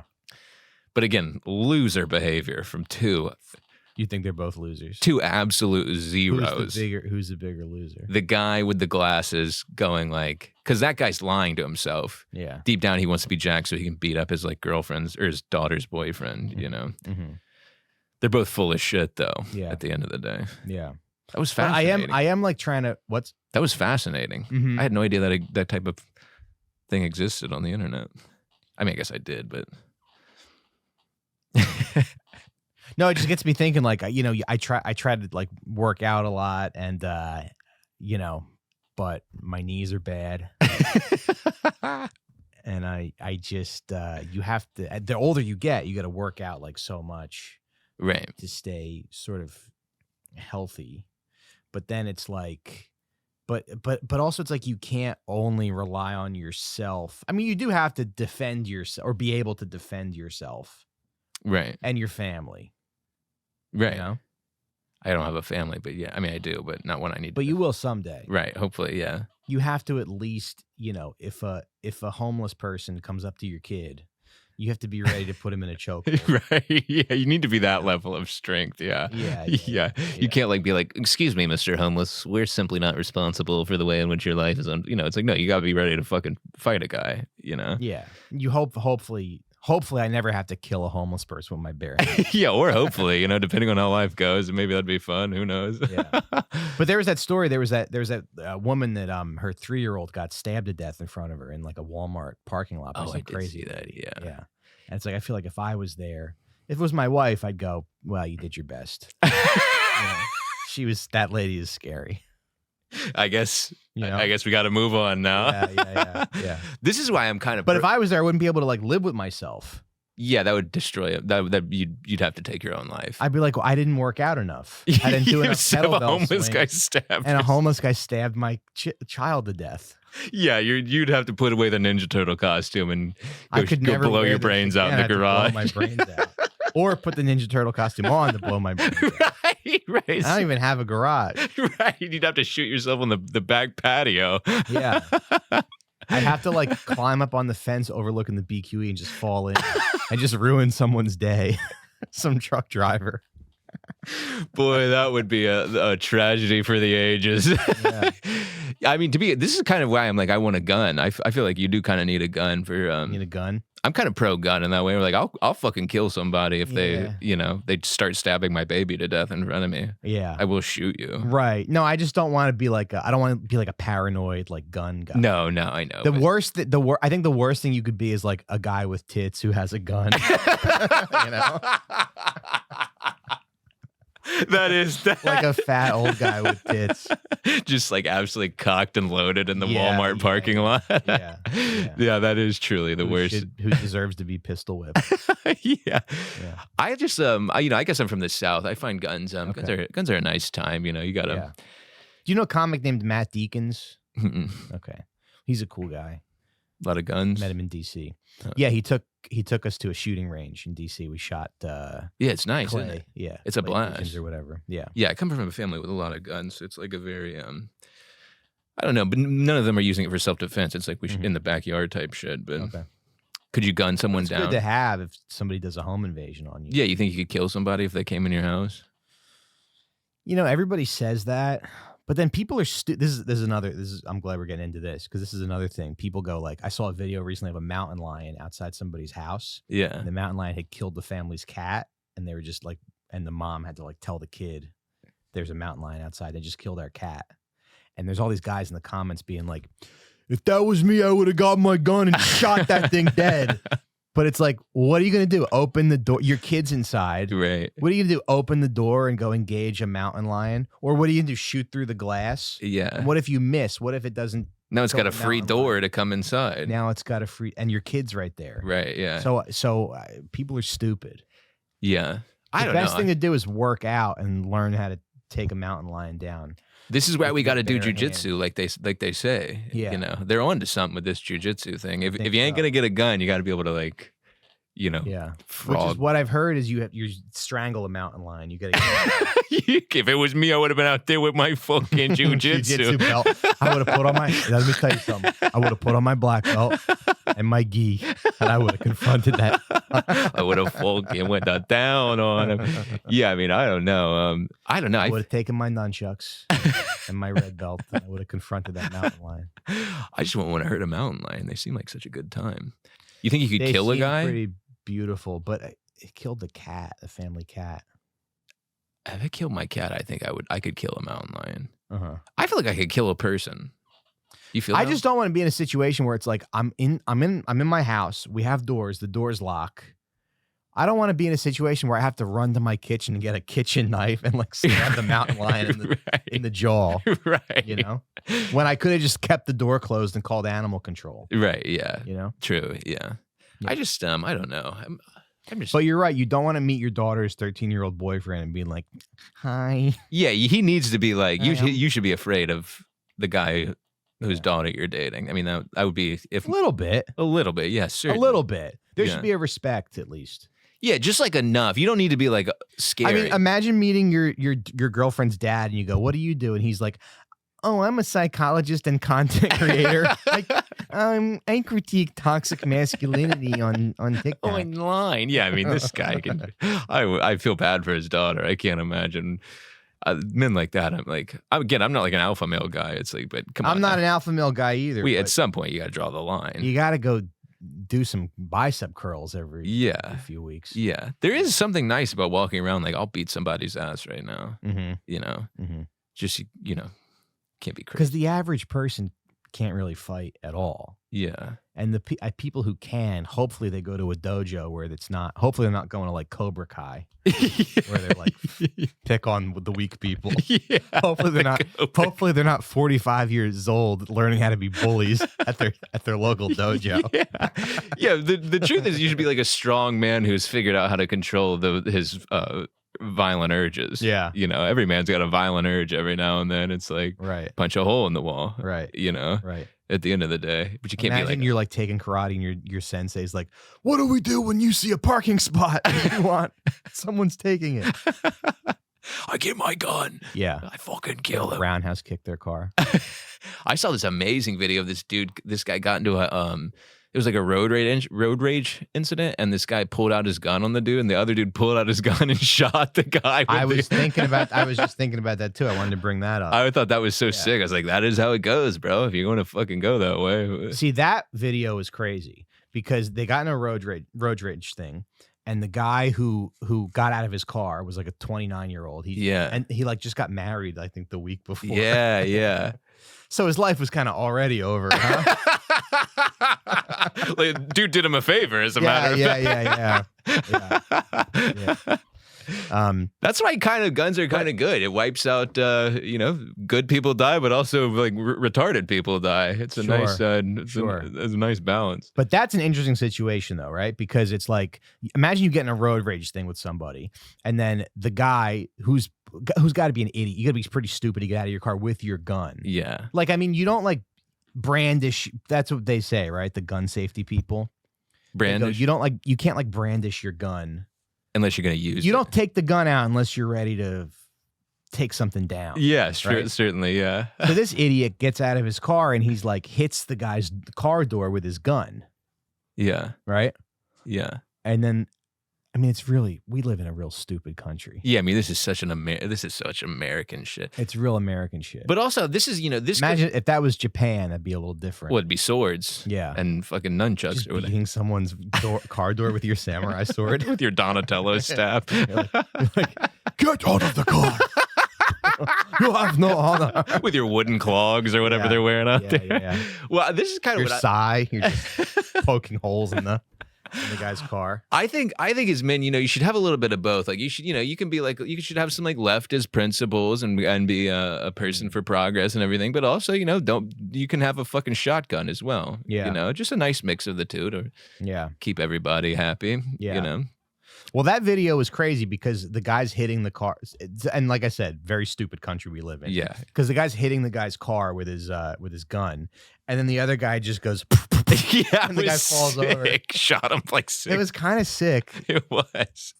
But again, loser behavior from two. You think they're both losers? Two absolute zeros. Who's the bigger loser? The guy with the glasses going like, because that guy's lying to himself. Yeah. Deep down, he wants to be jacked so he can beat up his like girlfriend's or his daughter's boyfriend, Mm-hmm. They're both full of shit, though. Yeah. At the end of the day. Yeah. That was fascinating. I am like trying to. That was fascinating. Mm-hmm. I had no idea that that type of thing existed on the internet. I mean, I guess I did, but. No, it just gets me thinking. Like, I try to like work out a lot, and but my knees are bad. And I just, you have to, the older you get, you got to work out like so much. Right. To stay sort of healthy. But then it's like, but also it's like you can't only rely on yourself. I mean, you do have to defend yourself or be able to defend yourself. Right. And your family. Right. I don't have a family, but yeah, I mean, I do, but not when I need to. But you will someday. Right. Hopefully. Yeah. You have to at least, if a homeless person comes up to your kid, you have to be ready to put him in a chokehold. Right. Yeah. You need to be that level of strength. Yeah. Yeah. You can't like be like, excuse me, Mr. Homeless. We're simply not responsible for the way in which your life is. It's like, no, you got to be ready to fucking fight a guy, Yeah. You hopefully I never have to kill a homeless person with my bare hands. Yeah. Or hopefully, depending on how life goes, maybe that'd be fun. Who knows? Yeah. But there was that story. There was that woman that her 3-year-old got stabbed to death in front of her in like a Walmart parking lot. Oh, I did see that. Yeah. Yeah. And it's like, I feel like if I was there, if it was my wife, I'd go, well, you did your best. That lady is scary. I guess we got to move on now. Yeah. This is why I'm kind of. But if I was there, I wouldn't be able to like live with myself. Yeah, that would destroy it. That you'd have to take your own life. I'd be like, well, I didn't work out enough. I didn't do enough kettlebell a homeless swings, guy stabbed. And a homeless guy stabbed my child to death. Yeah, you'd have to put away the Ninja Turtle costume and go blow your brains out in the garage. Blow my brains out. Or put the Ninja Turtle costume on to blow my brains out. Right. I don't even have a garage. Right. You'd have to shoot yourself on the back patio. Yeah. I'd have to like climb up on the fence overlooking the BQE and just fall in and just ruin someone's day. Some truck driver. Boy, that would be a tragedy for the ages. Yeah. I mean, this is kind of why I'm like, I want a gun. I feel like you do kind of need a gun for. Need a gun? I'm kind of pro gun in that way. We're like, I'll fucking kill somebody if they start stabbing my baby to death in front of me. Yeah. I will shoot you. Right. No, I just don't want to be like I don't want to be like a paranoid like gun guy. No, I know. I think the worst thing you could be is like a guy with tits who has a gun. You know? That is that. Like a fat old guy with tits. Just like absolutely cocked and loaded in the Walmart parking lot. Yeah, that is truly the worst. Who deserves to be pistol whipped. Yeah. I just I guess I'm from the South. I find guns guns are a nice time, you got to. Do you know a comic named Matt Deakins? Okay. He's a cool guy. A lot of guns. Met him in DC. Yeah, he took us to a shooting range in DC. We shot it's nice, clay. Isn't it? Yeah. It's a blast. Or whatever. Yeah. Yeah, I come from a family with a lot of guns. It's like a very I don't know, but none of them are using it for self-defense. It's like in the backyard type shit. But could you gun someone down? It's good to have if somebody does a home invasion on you. Yeah, you think you could kill somebody if they came in your house? Everybody says that. But then people are I'm glad we're getting into this because this is another thing. People go like, I saw a video recently of a mountain lion outside somebody's house. Yeah. And the mountain lion had killed the family's cat. And they were just like, and the mom had to like tell the kid, there's a mountain lion outside. They just killed our cat. And there's all these guys in the comments being like, if that was me, I would have got my gun and shot that thing dead. But it's like, what are you going to do? Open the door? Your kid's inside. Right. What are you going to do? Open the door and go engage a mountain lion? Or what are you going to do? Shoot through the glass? Yeah. And what if you miss? What if it doesn't? Now it's got a free door to come inside. Now it's got a free, and your kid's right there. Right, yeah. So people are stupid. Yeah. I don't know. The best thing to do is work out and learn how to take a mountain lion down. This is why we got to do jujitsu, like they say. Yeah. They're on to something with this jujitsu thing. If you ain't gonna get a gun, you got to be able to like, Which is what I've heard is you strangle a mountain lion. You got to. If it was me, I would have been out there with my fucking jujitsu belt. I would have put on my. Let me tell you something. I would have put on my black belt and my gi, and I would have confronted that. I would have fucking went down on him. Yeah, I mean, I don't know. I don't know. I would have taken my nunchucks and my red belt, and I would have confronted that mountain lion. I just wouldn't want to hurt a mountain lion. They seem like such a good time. You think you could kill a guy? Pretty beautiful, but it killed the cat, the family cat. If I killed my cat, I think I could kill a mountain lion. I feel like I could kill a person. You feel? I just don't want to be in a situation where it's like I'm in my house. We have doors. The doors lock. I don't want to be in a situation where I have to run to my kitchen and get a kitchen knife and like stab the mountain lion in the jaw. Right. When I could have just kept the door closed and called animal control. Right. Yeah. True. Yeah. I just I don't know. I'm just. But you're right. You don't want to meet your daughter's 13-year-old boyfriend and being like, "Hi." Yeah, he needs to be like you should be afraid of the guy whose daughter you're dating. I mean, that would be if a little bit. Yes, certainly. A little bit. There should be a respect at least. Yeah, just like enough. You don't need to be like scary. I mean, imagine meeting your girlfriend's dad and you go, "What do you do?" And he's like, "Oh, I'm a psychologist and content creator. I critique toxic masculinity on TikTok." Online. Yeah, I mean, this guy can. I feel bad for his daughter. I can't imagine men like that. I'm not like an alpha male guy. It's like, but come on. I'm not an alpha male guy either. At some point, you got to draw the line. You got to go do some bicep curls every few weeks. Yeah, there is something nice about walking around like I'll beat somebody's ass right now. Just can't be crazy because the average person can't really fight at all. Yeah, and the people who can, hopefully they go to a dojo where it's not. Hopefully they're not going to like Cobra Kai, where they're like pick on the weak people. Yeah, hopefully they're not. Hopefully they're not 45 years old learning how to be bullies at their local dojo. Yeah. The truth is, you should be like a strong man who's figured out how to control his violent urges. Yeah. Every man's got a violent urge every now and then. It's like punch a hole in the wall. Right. Right. At the end of the day. But you can't Imagine you're like taking karate and your sensei's like, "What do we do when you see a parking spot you want? Someone's taking it." I get my gun. Yeah. I fucking kill him. Roundhouse kick their car. I saw this amazing video of this dude. This guy got into it was like a road rage incident, and this guy pulled out his gun on the dude, and the other dude pulled out his gun and shot the guy. I was just thinking about that too. I wanted to bring that up. I thought that was so sick. I was like, that is how it goes, bro. If you're going to fucking go that way. See, that video is crazy because they got in a road rage thing, and the guy who got out of his car was like a 29-year-old. And he like just got married, I think, the week before. Yeah. So his life was kind of already over, huh? Like, dude did him a favor, as a matter of fact. Yeah. That's why guns are kind of good. It wipes out, good people die, but also like retarded people die. It's a nice, it's a nice balance. But that's an interesting situation, though, right? Because it's like, imagine you get in a road rage thing with somebody, and then the guy who's got to be an idiot. You got to be pretty stupid to get out of your car with your gun. Yeah. Like, I mean, you don't like brandish. That's what they say, right? The gun safety people. Brandish. You can't like brandish your gun. Unless you're going to use it. You don't take the gun out unless you're ready to take something down. Yeah, right? Certainly, yeah. So this idiot gets out of his car and he's like hits the guy's car door with his gun. Yeah. Right? Yeah. And then, I mean, we live in a real stupid country. Yeah, I mean, this is such American shit. It's real American shit. But also, this is, imagine if that was Japan, that'd be a little different. Well, it'd be swords. Yeah. And fucking nunchucks. Just or whatever. beating someone's car door with your samurai sword. With your Donatello staff. You're like, get out of the car. You have no honor. With your wooden clogs or whatever they're wearing out there. Yeah. Well, this is kind of what you're just poking holes in the guy's car. I think as men, you should have a little bit of both. Like you should, you can be like, you should have some like leftist principles and be a person for progress and everything. But also, you can have a fucking shotgun as well. Yeah. Just a nice mix of the two to keep everybody happy. Yeah. Well, that video was crazy because the guy's hitting the car, and like I said, very stupid country we live in. Yeah, because the guy's hitting the guy's car with his gun, and then the other guy just goes, yeah, and the guy falls over. Shot him like sick. It was kind of sick. It was.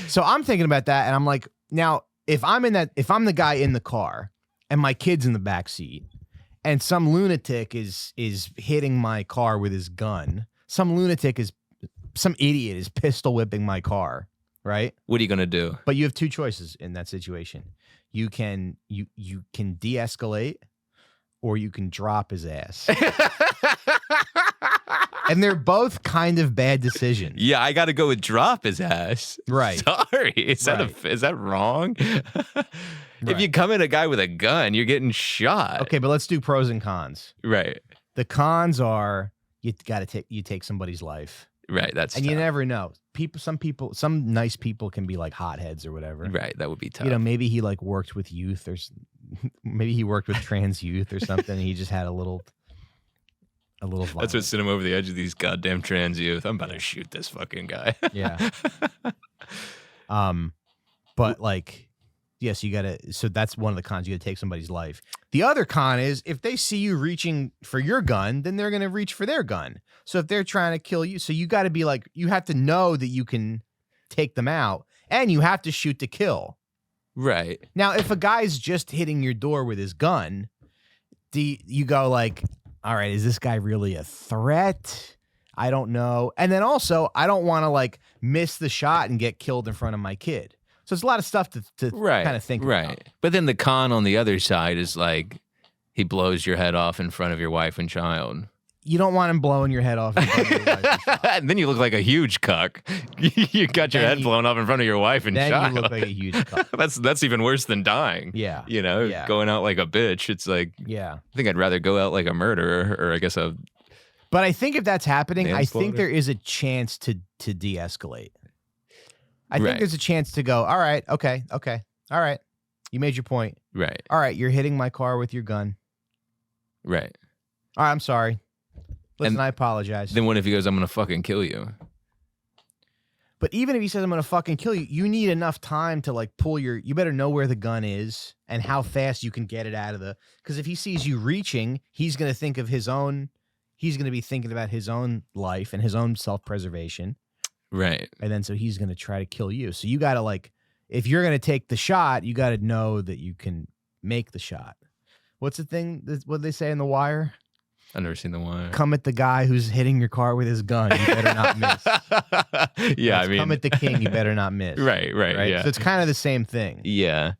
So I'm thinking about that, and I'm like, now if I'm the guy in the car, and my kid's in the back seat, and some lunatic is hitting my car with his gun, some idiot is pistol whipping my car, right? What are you gonna do? But you have two choices in that situation. You can de-escalate, or you can drop his ass. And they're both kind of bad decisions. Yeah, I got to go with drop his ass. Right. Sorry, is that wrong? If you come at a guy with a gun, you're getting shot. Okay, but let's do pros and cons. Right. The cons are you take somebody's life. Right, that's and tough. You never know. Some nice people can be like hotheads or whatever. Right, that would be tough. Maybe he like worked with youth or maybe he worked with trans youth or something. And he just had a little violence. That's what sent him over the edge of these goddamn trans youth. I'm about to shoot this fucking guy. Yeah. But like, yes, so that's one of the cons. You gotta take somebody's life. The other con is if they see you reaching for your gun, then they're gonna reach for their gun. So if they're trying to kill you, so you gotta be like, you have to know that you can take them out, and you have to shoot to kill. Right. Now, if a guy's just hitting your door with his gun, you go like, all right, is this guy really a threat? I don't know. And then also, I don't want to like miss the shot and get killed in front of my kid. So it's a lot of stuff to kind of think about. Right. But then the con on the other side is like he blows your head off in front of your wife and child. You don't want him blowing your head off in front of your wife and child. And then you look like a huge cuck. You got your head blown off in front of your wife and child. Then you look like a huge cuck. That's even worse than dying. Yeah. Going out like a bitch. It's like, I think I'd rather go out like a murderer, or I guess a. But I think if that's happening, I think there is a chance to de-escalate. I think there's a chance to go, all right, okay, all right. You made your point. Right. All right, you're hitting my car with your gun. Right. All right, I'm sorry. Listen, I apologize. Then what if he goes, I'm going to fucking kill you? But even if he says, I'm going to fucking kill you, you need enough time to like you better know where the gun is and how fast you can get it out of because if he sees you reaching, he's going to think of he's going to be thinking about his own life and his own self-preservation. Right. And then so he's going to try to kill you. So you got to like, if you're going to take the shot, you got to know that you can make the shot. What's the thing? What they say in The Wire? I've never seen The Wire. Come at the guy who's hitting your car with his gun. You better not miss. Yeah, I mean, come at the king. You better not miss. right, yeah. So it's kind of the same thing. Yeah.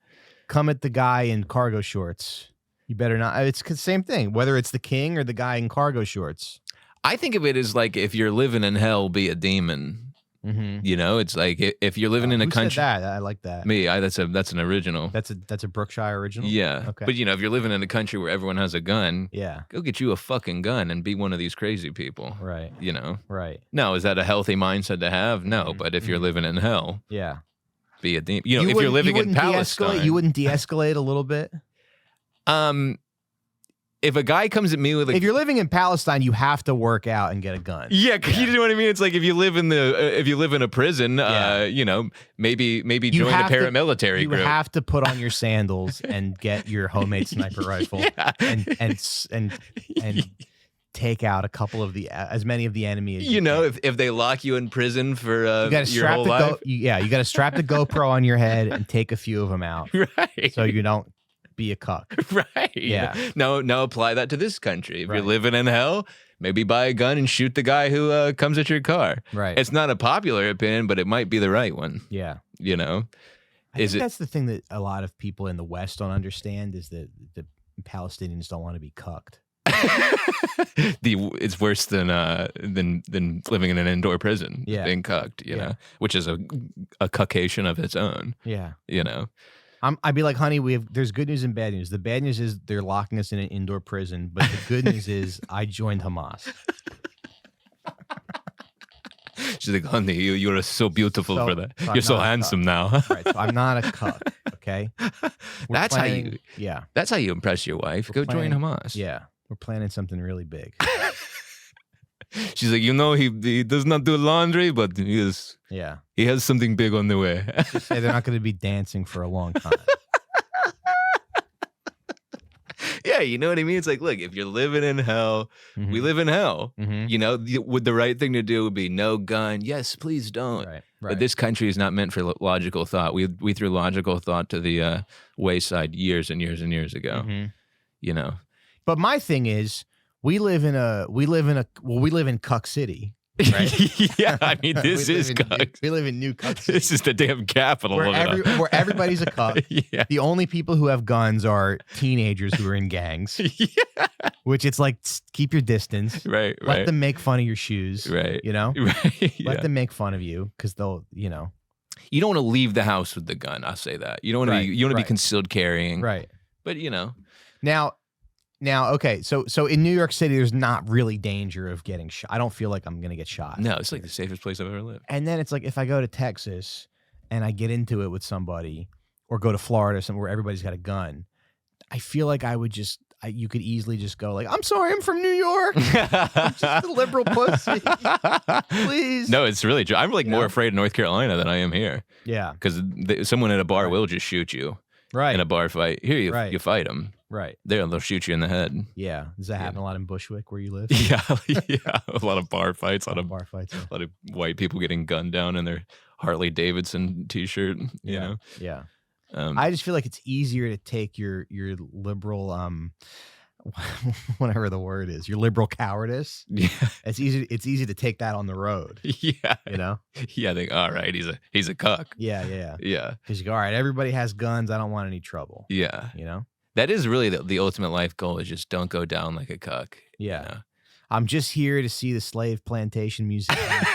Come at the guy in cargo shorts. You better not. It's the same thing, whether it's the king or the guy in cargo shorts. I think of it as like if you're living in hell, be a demon. Mm-hmm. You know, it's like if you're living in a country. Said that? I like that. Me, that's an original. That's a Brookshire original. Yeah. Okay. But if you're living in a country where everyone has a gun, yeah, go get you a fucking gun and be one of these crazy people. Right. Right. No, is that a healthy mindset to have? No, but if you're living in hell, yeah, be a demon. If you're living in Palestine, you wouldn't de-escalate a little bit. If a guy comes at me with if you're living in Palestine, you have to work out and get a gun. Yeah, you know what I mean. It's like if you live in a prison, maybe join the paramilitary group. You have to put on your sandals and get your homemade sniper rifle and take out a couple of as many of the enemy as you can. If they lock you in prison for your whole life, you got to strap the GoPro on your head and take a few of them out, right? So you don't be a cuck. Right. Yeah. Now apply that to this country. If you're living in hell, maybe buy a gun and shoot the guy who comes at your car. Right. It's not a popular opinion, but it might be the right one. Yeah. I think that's the thing that a lot of people in the West don't understand is that the Palestinians don't want to be cucked. It's worse than living in an indoor prison. Yeah. Being cucked, you know, which is a cuckation of its own. Yeah. I'd be like, honey, there's good news and bad news. The bad news is they're locking us in an indoor prison, but the good news is I joined Hamas. She's like, honey, you're so beautiful for that. You're so handsome now. Right, so I'm not a cuck, okay? That's how you impress your wife. Go join Hamas. Yeah, we're planning something really big. She's like, he does not do laundry, but he has something big on the way. Just say they're not going to be dancing for a long time. Yeah, you know what I mean? It's like, look, if you're living in hell, we live in hell. Would the right thing to do would be no gun. Yes, please don't. Right. But this country is not meant for logical thought. We threw logical thought to the wayside years and years and years ago. But my thing is, we live in Cuck City, right? Yeah, I mean, this is Cuck. We live in New Cuck City. This is the damn capital of it. Where everybody's a cuck. Yeah. The only people who have guns are teenagers who are in gangs. Yeah. Which it's like, keep your distance. Right. Let them make fun of your shoes. Right. Right. Let them make fun of you because they'll, You don't want to leave the house with the gun. I'll say that. You don't want to be. You want to be concealed carrying. Right. But Now, okay, so in New York City, there's not really danger of getting shot. I don't feel like I'm going to get shot. No, it's like the safest place I've ever lived. And then it's like if I go to Texas and I get into it with somebody or go to Florida or somewhere where everybody's got a gun, I feel like you could easily just go like, I'm sorry, I'm from New York. I'm just a liberal pussy. Please. No, it's really true. I'm like more afraid of North Carolina than I am here. Yeah. Because someone at a bar will just shoot you. Right. In a bar fight. Here you fight them. Right. They'll shoot you in the head. Yeah. Does that happen a lot in Bushwick where you live? Yeah. A lot of bar fights. A lot of bar fights. A lot of white people getting gunned down in their Harley Davidson t-shirt. You know? Yeah. I just feel like it's easier to take your liberal whatever the word is, your liberal cowardice. Yeah. It's easy to take that on the road. Yeah. Yeah, I think, all right, he's a cuck. Yeah. Yeah. Because you go, all right, everybody has guns. I don't want any trouble. Yeah. That is really the ultimate life goal is just don't go down like a cuck. Yeah. I'm just here to see the slave plantation museum and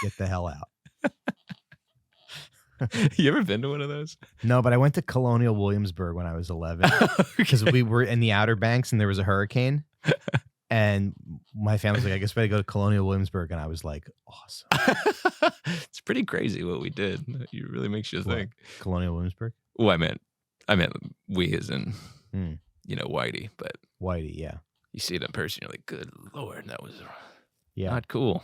get the hell out. You ever been to one of those? No, but I went to Colonial Williamsburg when I was 11 because we were in the Outer Banks and there was a hurricane. And my family was like, I guess we better go to Colonial Williamsburg. And I was like, awesome. It's pretty crazy what we did. It really makes you think. Colonial Williamsburg? Well, I meant we as in, Whitey. But Whitey, yeah. You see it in person, you're like, good Lord, that was not cool.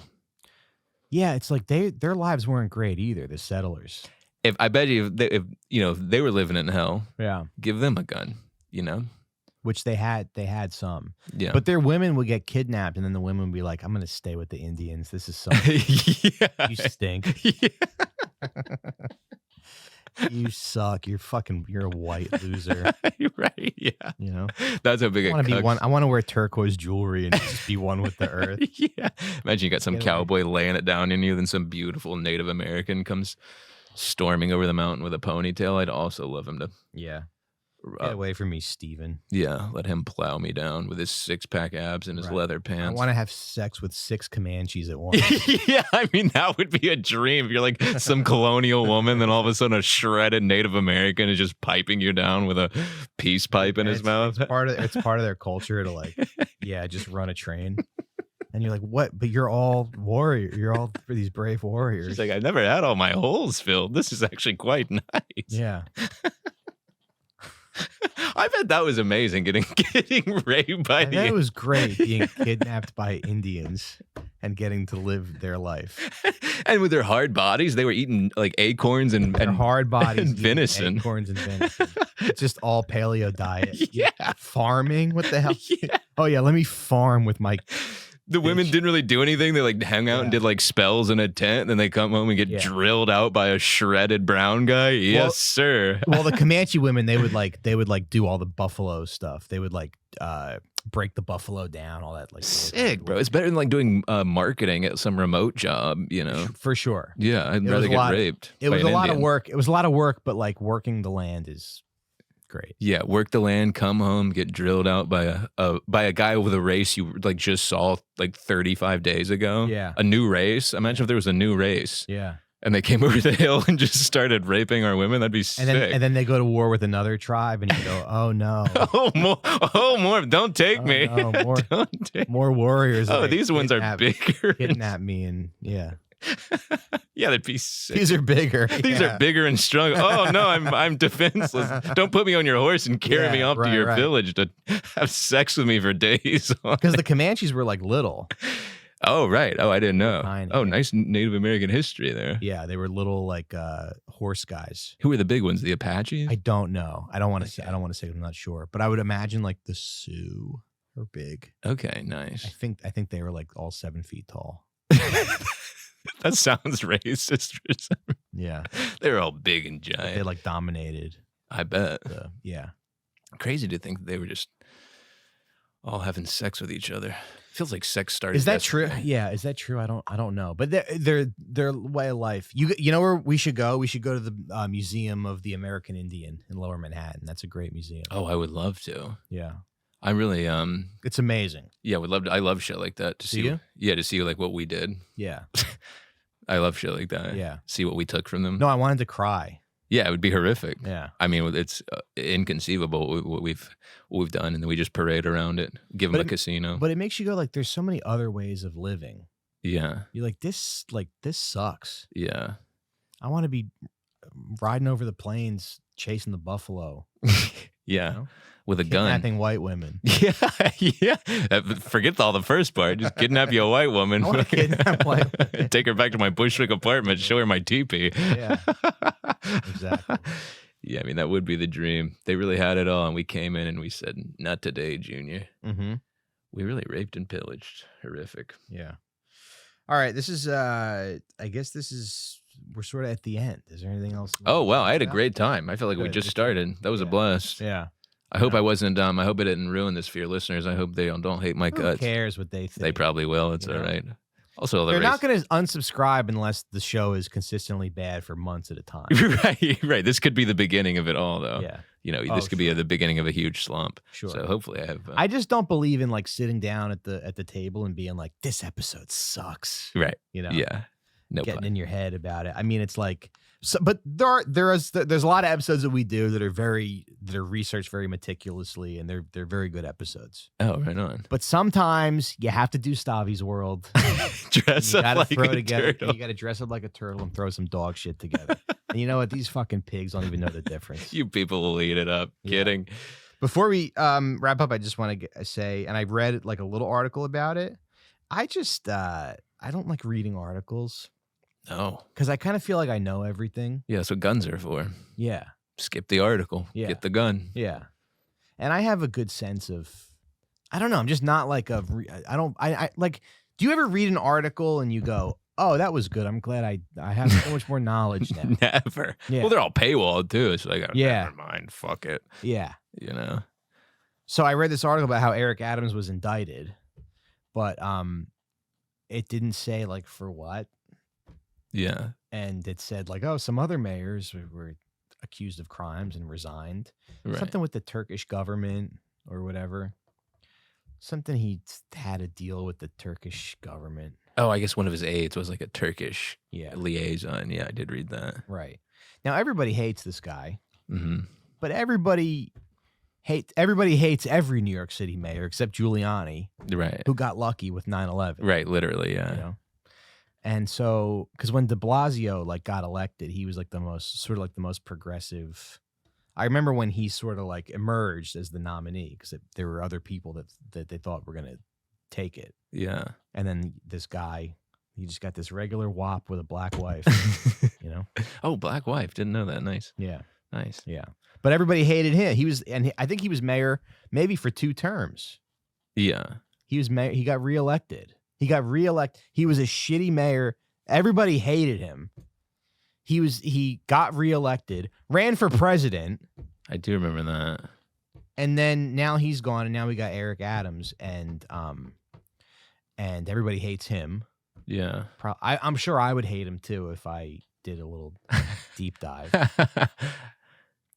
Yeah, it's like their lives weren't great either, the settlers. If I bet you if they were living in hell, give them a gun, Which they had some. Yeah. But their women would get kidnapped and then the women would be like, I'm going to stay with the Indians. This is so yeah. you stink. Yeah. You suck. You're a white loser. Right? Yeah. You know? That's how big I a want to be cuck. one. I want to wear turquoise jewelry and just be one with the earth. Yeah. Imagine you got some Get away. cowboy laying it down in you, then some beautiful Native American comes storming over the mountain with a ponytail. I'd also love him to, Yeah. Get away from me, Steven. let him plow me down with his 6-pack abs and his Right. leather I pants. want to have sex with 6 Comanches at once. Yeah, I mean, that would be a dream. If you're like some colonial woman, then all of a sudden a shredded Native American is just piping you down with a peace pipe in his mouth. It's part of their culture to like, just run a train. And you're like, what? But you're all warrior. You're all for these brave warriors. She's like, I've never had all my holes filled. This is actually quite nice. Yeah. I bet that was amazing getting raped by And the. that was great being kidnapped by Indians and getting to live their life. And with their hard bodies, they were eating like acorns and Their hard bodies, and eating venison. acorns and venison. It's just all paleo diet. Yeah. Farming? What the hell? Yeah. Oh yeah, let me farm with my. The women didn't really do anything. They like hung out and did like spells in a tent. Then they come home and get drilled out by a shredded brown guy. Yes, sir. Well, the Comanche women, they would do all the buffalo stuff. They would like break the buffalo down, all that. Like Sick, bro. It's better than like doing marketing at some remote job, you know? For sure. Yeah, I'd It rather was a get lot- raped. It by was an a lot of Indian. work. It was a lot of work, but like working the land is great. Yeah, work the land, come home, get drilled out by a guy with a race you like just saw like 35 days ago. Yeah. A new race. Imagine if there was a new race Yeah. and they came over the hill and just started raping our women. That'd be sick. And then they go to war with another tribe, and you go, oh no, oh more! Don't take Oh, me! no, more- Don't take. more warriors. Oh, They these ones are bigger. Kidnap me, and yeah, Yeah, that'd be sick. these are bigger. These Yeah. are bigger and stronger. Oh no, I'm defenseless. Don't put me on your horse and carry me off to your village to have sex with me for days. Because the Comanches were like little. Oh right. Oh, I didn't know. Tiny, Oh, yeah. nice Native American history there. Yeah, they were little like horse guys. Who were the big ones? The Apaches? I don't know. I don't want to say. Okay. I don't want to say. I'm not sure, but I would imagine like the Sioux are big. Okay, nice. I think they were like all 7 feet tall. That sounds racist. Yeah, They're all big and they giant. like dominated. I bet. Yeah. Crazy to think that they were just all having sex with each other. Feels like sex started. Is that true? yesterday. Yeah, is that true? I don't know, but their way of life. You know where we should go? We should go to the Museum of the American Indian in Lower Manhattan. That's a great museum. Oh, I would love to. Yeah, I really it's amazing. yeah, would love to. I love shit like that to Do see. you? Yeah, to see like what we did. Yeah, I love shit like that. Yeah. See what we took from them. no, I wanted to cry. Yeah, it would be horrific. Yeah, I mean, it's inconceivable what we've done, and then we just parade around it, give them But a casino. but it makes you go like, there's so many other ways of living. Yeah, You're like this sucks. yeah, I want to be riding over the plains, chasing the buffalo, yeah, know? with a gun. kidnapping white women. Yeah, yeah. Forget all the first part. Just kidnap you a white woman. I wanna kidnap white women. Take her back to my Bushwick apartment. Show her my teepee. Yeah, exactly. Yeah, I mean that would be the dream. They really had it all, and we came in and we said, "Not today, Junior." Mm-hmm. We really raped and pillaged. Horrific. Yeah. All right. This is. I guess this is. We're sort of at the end. Is there anything else? Oh wow, I had a Yeah. great time. I feel like we Good. just started. That was a Yeah. blast. Yeah. I hope I wasn't. I hope I didn't ruin this for your listeners. I hope they don't hate my Who guts. cares what they think? They probably will. It's You all know? right. Also, the They're race. not going to unsubscribe unless the show is consistently bad for months at a time. right. This could be the beginning of it all, though. Yeah. You know, Oh, this could be sure. the beginning of a huge slump. Sure. So hopefully, I have. I just don't believe in like sitting down at the table and being like, this episode sucks. right. You know. Yeah. No. Getting in your head about it. I mean, it's like, but there's a lot of episodes that we do that are researched very meticulously, and they're very good episodes. Oh, right on. But sometimes you have to do Stavi's World. Dress You up gotta like throw a together. turtle. You gotta dress up like a turtle and throw some dog shit together. And you know what? These fucking pigs don't even know the difference. You people will eat it up. Yeah. Kidding. Before we wrap up, I just want to say, and I read like a little article about it. I just I don't like reading articles No. because I kind of feel like I know everything. Yeah, that's what guns are for. Yeah, Skip the article. Yeah. Get the gun. yeah. And I have a good sense of, I don't know. I'm just not like I like. Do you ever read an article and you go, oh, that was good. I'm glad I have so much more knowledge now. Never. Yeah. Well, they're all paywalled too. It's like, oh, Yeah. never mind. Fuck it. Yeah. You know. So I read this article about how Eric Adams was indicted, but it didn't say like for what. Yeah. And it said like, oh, some other mayors were accused of crimes and resigned. Right. Something with the Turkish government or whatever. Something he had a deal with the Turkish government. Oh, I guess one of his aides was like a Turkish Yeah. liaison. Yeah, I did read that. Right. Now everybody hates this guy, Mm-hmm. but everybody hates every New York City mayor except Giuliani, Right. who got lucky with 9/11. Right. Literally. Yeah. You know? And so, because when de Blasio like got elected, he was like the most progressive. I remember when he sort of like emerged as the nominee because there were other people that they thought were going to take it. Yeah. And then this guy, he just got this regular wop with a black wife, you know? Oh, black wife. Didn't know that. Nice. Yeah. Nice. Yeah. But everybody hated him. I think he was mayor maybe for 2 terms. Yeah. He was mayor. He got reelected. He was a shitty mayor. Everybody hated him. He got reelected, ran for president. I do remember that. And then now he's gone, and now we got Eric Adams, and everybody hates him. Yeah. I'm sure I would hate him too if I did a little deep dive.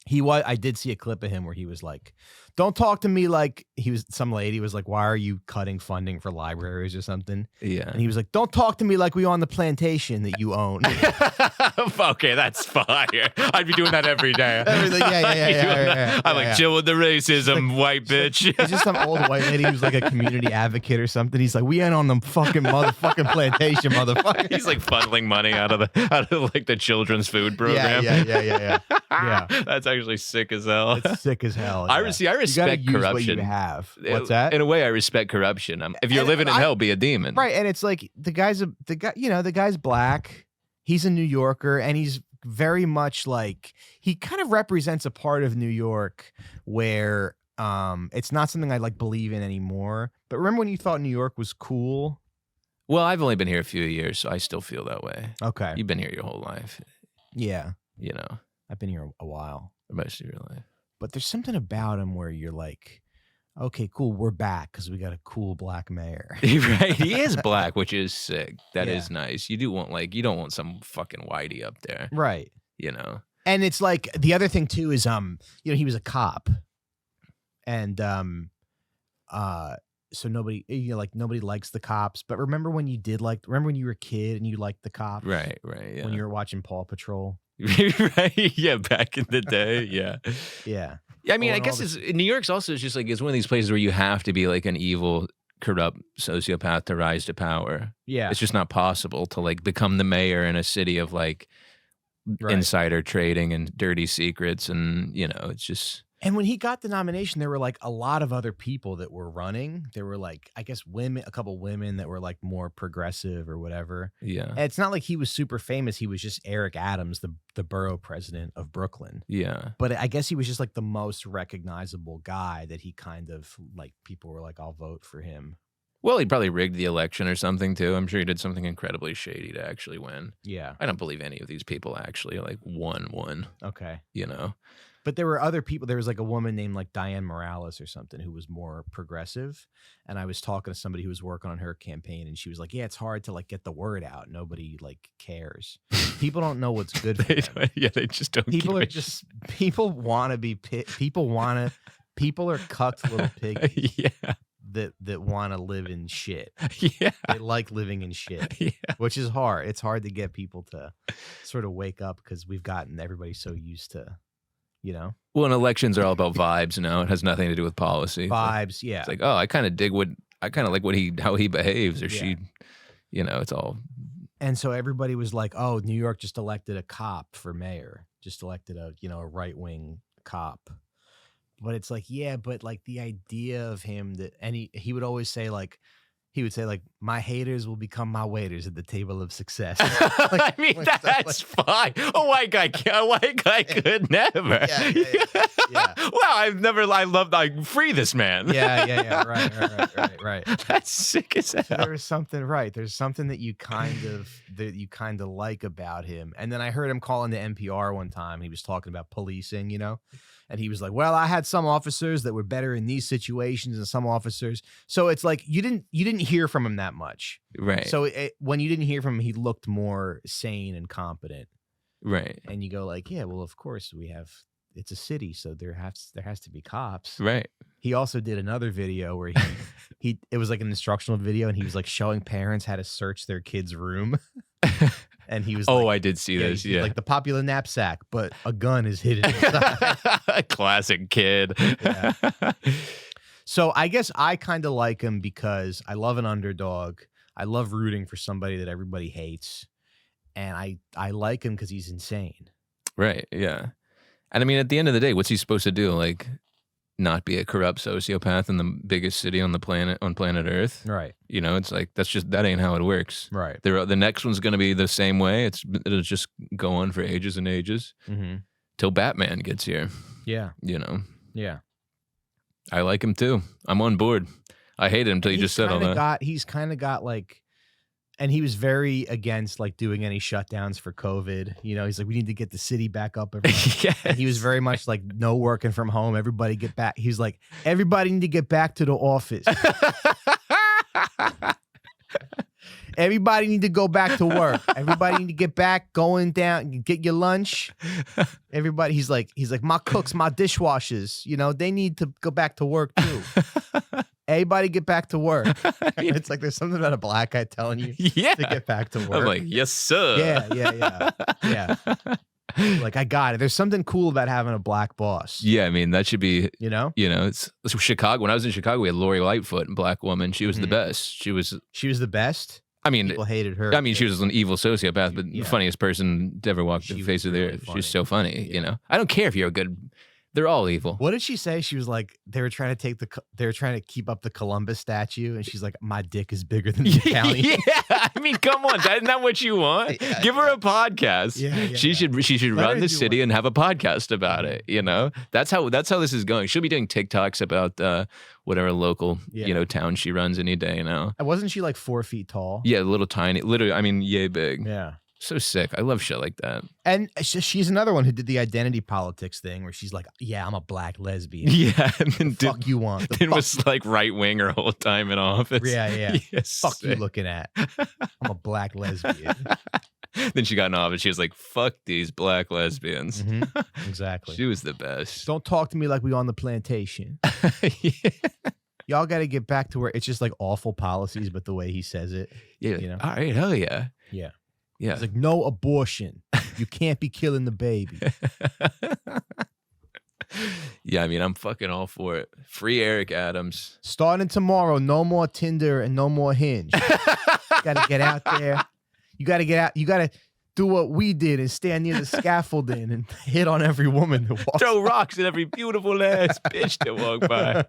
I did see a clip of him where he was like, don't talk to me like some lady was like, why are you cutting funding for libraries or something? Yeah. And he was like, don't talk to me like we on the plantation that you own. Okay, that's fire. I'd be doing that every day. Yeah. I'm like, chill with the racism, white bitch. He's just some old white lady who's like a community advocate or something. He's like, we ain't on the fucking motherfucking plantation, motherfucker. He's like funneling money out of like the children's food program. Yeah. That's actually sick as hell. It's sick as hell. I Yeah. respect you gotta use corruption. What you have. What's that? In a way, I respect corruption. If you're living in hell, be a demon. Right, and it's like the guy's black. He's a New Yorker, and he's very much like he kind of represents a part of New York where it's not something I like believe in anymore. But remember when you thought New York was cool? Well, I've only been here a few years, so I still feel that way. Okay. You've been here your whole life. Yeah. You know. I've been here a while. Most of your life. But there's something about him where you're like, okay, cool, we're back because we got a cool black mayor. Right, he is black, which is sick. That Yeah. is nice. You don't want some fucking whitey up there, Right. you know. And it's like the other thing too is he was a cop, and so nobody nobody likes the cops. But remember when you were a kid and you liked the cops, Right, yeah. when you were watching Paw Patrol. Right, yeah, back in the day, yeah. Yeah. I mean, Or I all guess New York's also just like, it's one of these places where you have to be like an evil, corrupt sociopath to rise to power. Yeah. It's just not possible to like become the mayor in a city of like Right. insider trading and dirty secrets, and it's just. And when he got the nomination, there were like a lot of other people that were running. There were like, I guess, a couple women that were like more progressive or whatever. Yeah. And it's not like he was super famous. He was just Eric Adams, the borough president of Brooklyn. Yeah. But I guess he was just like the most recognizable guy that he kind of like, people were like, I'll vote for him. Well, he probably rigged the election or something too. I'm sure he did something incredibly shady to actually win. Yeah. I don't believe any of these people actually like won. Okay. But there were other people. There was like a woman named like Diane Morales or something who was more progressive. And I was talking to somebody who was working on her campaign, and she was like, yeah, it's hard to like get the word out. Nobody like cares. People don't know what's good for them. Yeah, they just don't. People want to be people are cucked little pigs. Yeah. That want to live in shit. Yeah. They like living in shit. Yeah. Which is hard. It's hard to get people to sort of wake up because we've gotten everybody so used to, Well, and elections are all about vibes now. It has nothing to do with policy. vibes. Yeah. It's like, oh, I kind of like how he behaves, or she, it's all. And so everybody was like, oh, New York just elected a cop for mayor, just elected a right-wing cop. But it's like, yeah, but like the idea of him he would always say like, He would say like, "My haters will become my waiters at the table of success." I mean, that's fine. A white guy could never. Yeah. Wow, I free this man. Yeah. Right. That's sick as hell. There's something right. There's something that you kind of like about him. And then I heard him call into NPR one time. He was talking about policing, you know, and he was like, "Well, I had some officers that were better in these situations than some officers." So it's like you didn't hear from him that much, right? So when you didn't hear from him, he looked more sane and competent, right? And you go like, "Yeah, well, of course it's a city, so there has to be cops." Right. He also did another video where it was like an instructional video, and he was like showing parents how to search their kid's room. And he was I did see this. Yeah. Like the popular knapsack, but a gun is hidden inside. Classic kid. Yeah. So I guess I kind of like him because I love an underdog. I love rooting for somebody that everybody hates. And I like him because he's insane. Right. Yeah. And I mean, at the end of the day, what's he supposed to do? Like, not be a corrupt sociopath in the biggest city on planet Earth? Right. You know, it's like, that ain't how it works. Right. The next one's going to be the same way. It'll just go on for ages and ages till Batman gets here. Yeah. You know? Yeah. I like him too. I'm on board. I hated him until you just said all that. He's kind of got like, and he was very against like doing any shutdowns for COVID. You know, he's like, we need to get the city back up. Yes. And he was very much like, no working from home. Everybody get back. He's like, everybody need to get back to the office. Everybody need to go back to work. Everybody need to get back, going down, get your lunch. Everybody, he's like, my cooks, my dishwashers, you know, they need to go back to work too. Everybody get back to work. It's like there's something about a black guy telling you to get back to work. I'm like, yes, sir. Yeah. Like, I got it. There's something cool about having a black boss. Yeah, I mean, that should be, you know, it's Chicago. When I was in Chicago, we had Lori Lightfoot, a black woman. She was the best. She was the best. I mean, people hated her. I mean, she was an evil sociopath, but the funniest person to ever walk the face of the earth. She was so funny, you know. I don't care if you're a good. They're all evil. What did she say? She was like, they were trying to keep up the Columbus statue, and she's like, my dick is bigger than the Italian. Yeah, I mean, come on, isn't that what you want? Give her a podcast. She should run the city and have a podcast about it. You know, that's how this is going. She'll be doing TikToks about whatever local town she runs any day now. And wasn't she like 4 feet tall? Yeah, little tiny, literally. I mean, yay big. Yeah. So sick. I love shit like that. And she's another one who did the identity politics thing where she's like, yeah, I'm a black lesbian. Yeah. And then fuck you want. Then was like right wing her whole time in office. Yeah. Yes, fuck sick. You looking at. I'm a black lesbian. Then she got in office. She was like, fuck these black lesbians. Exactly. She was the best. Don't talk to me like we on the plantation. Y'all got to get back to where it's just like awful policies, but the way he says it. Yeah. You know? All right. Hell yeah. Yeah. Yeah. It's like, no abortion. You can't be killing the baby. Yeah, I mean, I'm fucking all for it. Free Eric Adams. Starting tomorrow, no more Tinder and no more Hinge. Got to get out there. You got to get out. You got to do what we did and stand near the scaffolding and hit on every woman that walks Throw rocks at every beautiful ass bitch that walk by.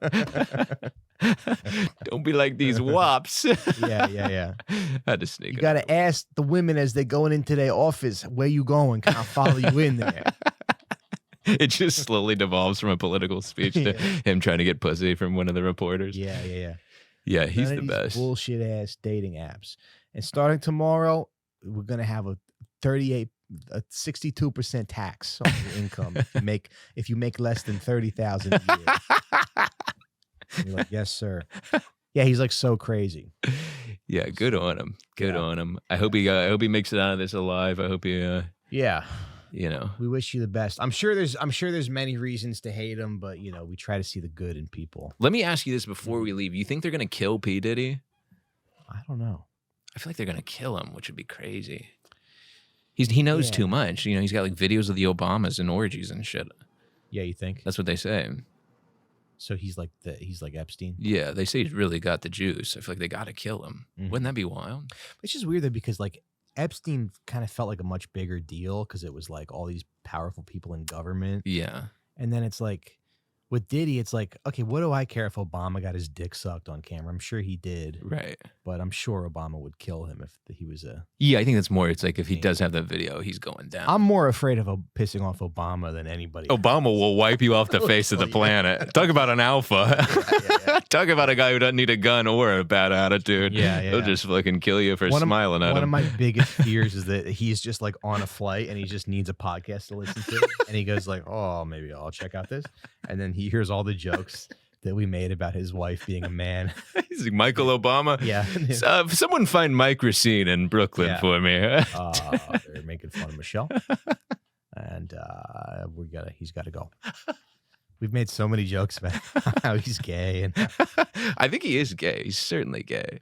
Don't be like these wops. Yeah. I had to sneak. You got to ask the women as they're going into their office, where you going? Can I follow you in there? It just slowly devolves from a political speech to him trying to get pussy from one of the reporters. Yeah. Yeah, he's None the of best. These bullshit ass dating apps. And starting tomorrow, we're gonna have a 62% tax on your income if you make less than $30,000 a year. You're like, yes, sir. Yeah, he's like so crazy. Yeah, good on him. Good on him. I hope he makes it out of this alive. I hope he. Yeah. You know, we wish you the best. I'm sure there's many reasons to hate him, but you know, we try to see the good in people. Let me ask you this before we leave. You think they're gonna kill P. Diddy? I don't know. I feel like they're gonna kill him, which would be crazy. He knows too much. You know, he's got like videos of the Obamas and orgies and shit. Yeah, you think? That's what they say. So he's like Epstein? Yeah, they say he's really got the juice. I feel like they gotta kill him. Wouldn't that be wild? It's just weird though, because like Epstein kind of felt like a much bigger deal because it was like all these powerful people in government. Yeah. And then it's like, With Diddy, it's like, okay, what do I care if Obama got his dick sucked on camera? I'm sure he did. Right. But I'm sure Obama would kill him if he was a... Yeah, I think that's more. It's like if he does have that video, he's going down. I'm more afraid of pissing off Obama than anybody. Obama will wipe you off the face of the planet. Talk about an alpha. Talk about a guy who doesn't need a gun or a bad attitude. Yeah. He'll just fucking kill you for smiling at him. One of my biggest fears is that he's just like on a flight and he just needs a podcast to listen to. And he goes like, oh, maybe I'll check out this. And then he hears all the jokes that we made about his wife being a man. He's like, Michael Obama? Yeah. Someone find Mike Recine in Brooklyn for me. They're making fun of Michelle. And he's got to go. We've made so many jokes about how he's gay. And I think he is gay. He's certainly gay.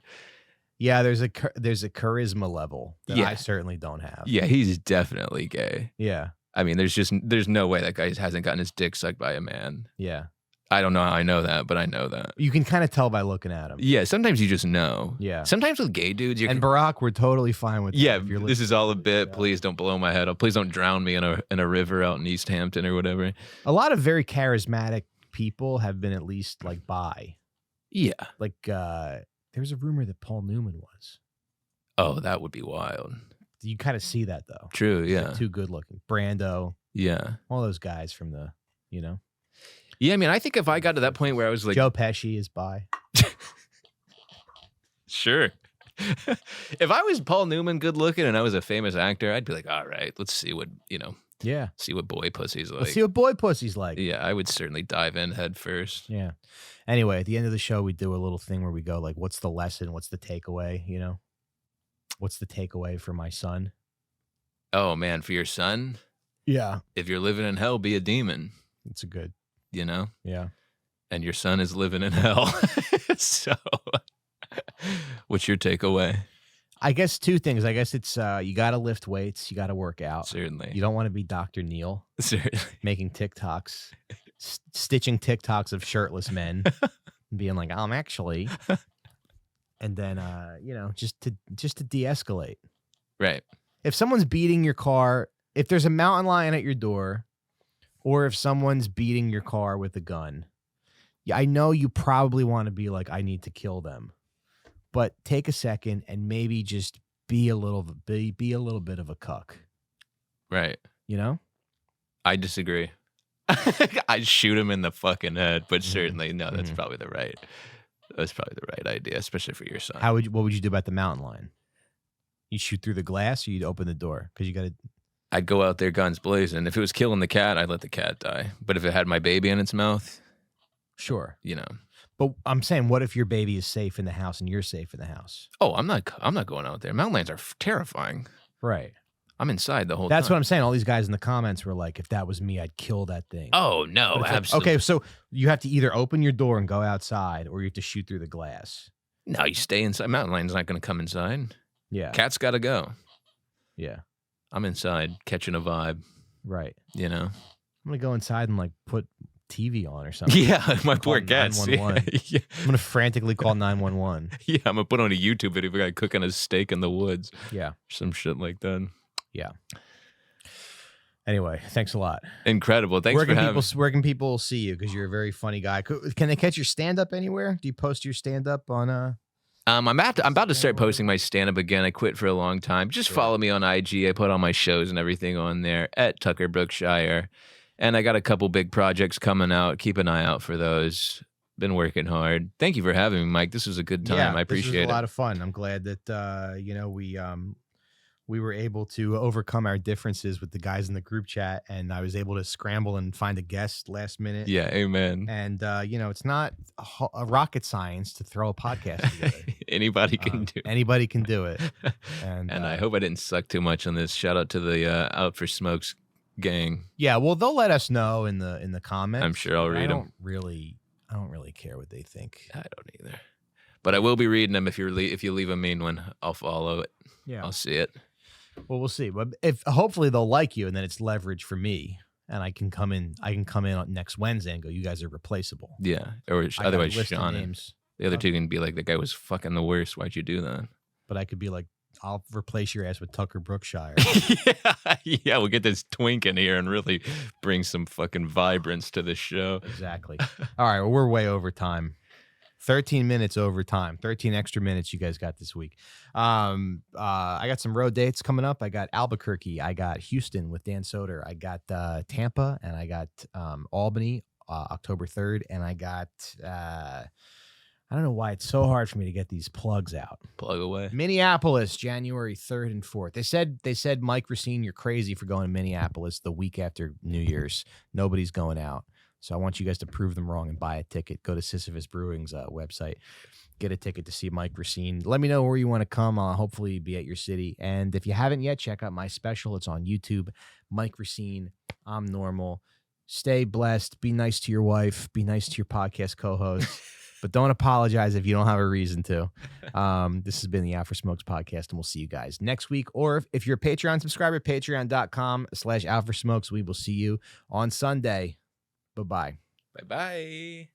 Yeah, there's a charisma level that I certainly don't have. Yeah, he's definitely gay. Yeah. I mean, there's no way that guy hasn't gotten his dick sucked by a man. Yeah. I don't know how I know that, but I know that. You can kind of tell by looking at him. Yeah, sometimes you just know. Yeah. Sometimes with gay dudes, and Barack, we're totally fine with that. Yeah, this is all a bit. Please don't blow my head up. Please don't drown me in a river out in East Hampton or whatever. A lot of very charismatic people have been at least like bi. Yeah. Like there's a rumor that Paul Newman was. Oh, that would be wild. You kind of see that though. True, yeah. Like, too good looking. Brando. Yeah. All those guys from the, Yeah, I mean, I think if I got to that point where I was like... Joe Pesci is bi. Sure. If I was Paul Newman good looking and I was a famous actor, I'd be like, all right, let's see what, see what boy pussy's like. Let's see what boy pussy's like. Yeah, I would certainly dive in head first. Yeah. Anyway, at the end of the show, we do a little thing where we go like, what's the lesson? What's the takeaway? What's the takeaway for my son? Oh, man, for your son? Yeah. If you're living in hell, be a demon. It's a good. Yeah. And your son is living in hell. So, what's your takeaway? I guess two things. I guess it's you got to lift weights. You got to work out. Certainly. You don't want to be Dr. Neil. Certainly. Making TikToks, stitching TikToks of shirtless men, and being like, I'm actually. And then, just to de-escalate. Right. If someone's beating your car, if there's a mountain lion at your door, or if someone's beating your car with a gun, I know you probably want to be like, I need to kill them. But take a second and maybe just be a little bit of a cuck. Right. I disagree. I'd shoot him in the fucking head, but certainly no, that's probably the right idea, especially for your son. What would you do about the mountain lion? You shoot through the glass, or you'd open the door? Because you got to. I'd go out there guns blazing. If it was killing the cat, I'd let the cat die. But if it had my baby in its mouth, sure. But I'm saying, what if your baby is safe in the house and you're safe in the house? Oh, I'm not going out there. Mountain lions are terrifying. Right. I'm inside the whole time. That's what I'm saying. All these guys in the comments were like, if that was me, I'd kill that thing. Oh, no, absolutely. Okay, so you have to either open your door and go outside, or you have to shoot through the glass. No, you stay inside. Mountain lion's not going to come inside. Yeah. Cat's got to go. Yeah. I'm inside catching a vibe. Right. I'm going to go inside and like put TV on or something. Yeah, my poor cats. Yeah. I'm going to frantically call 911. Yeah, I'm going to put on a YouTube video of a guy cooking a steak in the woods. Yeah. Some shit like that. Yeah. Anyway, thanks a lot. Incredible. Thanks for having me. Where can people see you? Because you're a very funny guy. Can they catch your stand-up anywhere? Do you post your stand-up on I'm about to start posting my stand-up again. I quit for a long time. Just follow me on IG. I put all my shows and everything on there at Tucker Brookshire. And I got a couple big projects coming out. Keep an eye out for those. Been working hard. Thank you for having me, Mike. This was a good time. Yeah, I appreciate it. It was a lot of fun. I'm glad that we were able to overcome our differences with the guys in the group chat, and I was able to scramble and find a guest last minute. Yeah, amen. And it's not a rocket science to throw a podcast together. Anybody can do it. Anybody can do it. And I hope I didn't suck too much on this. Shout out to the Out for Smokes gang. Yeah, well, they'll let us know in the comments. I'm sure I'll read them. I don't really care what they think. I don't either. But I will be reading them if you leave a mean one. I'll follow it. Yeah, I'll see it. Well, we'll see. But hopefully they'll like you, and then it's leverage for me, and I can come in on next Wednesday and go, you guys are replaceable. Yeah, or otherwise Sean. Names. The other two can be like, the guy was fucking the worst. Why'd you do that? But I could be like, I'll replace your ass with Tucker Brookshire. Yeah, we'll get this twink in here and really bring some fucking vibrance to the show. Exactly. All right, well, we're way over time. 13 minutes over time. 13 extra minutes you guys got this week. I got some road dates coming up. I got Albuquerque. I got Houston with Dan Soder. I got Tampa, and I got Albany October 3rd, and I got I don't know why it's so hard for me to get these plugs out. Plug away. Minneapolis, January 3rd and 4th. They said, Mike Recine, you're crazy for going to Minneapolis the week after New Year's. Nobody's going out. So I want you guys to prove them wrong and buy a ticket. Go to Sisyphus Brewing's website. Get a ticket to see Mike Recine. Let me know where you want to come. I'll hopefully be at your city. And if you haven't yet, check out my special. It's on YouTube. Mike Recine. I'm normal. Stay blessed. Be nice to your wife. Be nice to your podcast co-host. But don't apologize if you don't have a reason to. This has been the Out for Smokes podcast, and we'll see you guys next week. Or if you're a Patreon subscriber, patreon.com/Out for Smokes. We will see you on Sunday. Bye-bye. Bye-bye.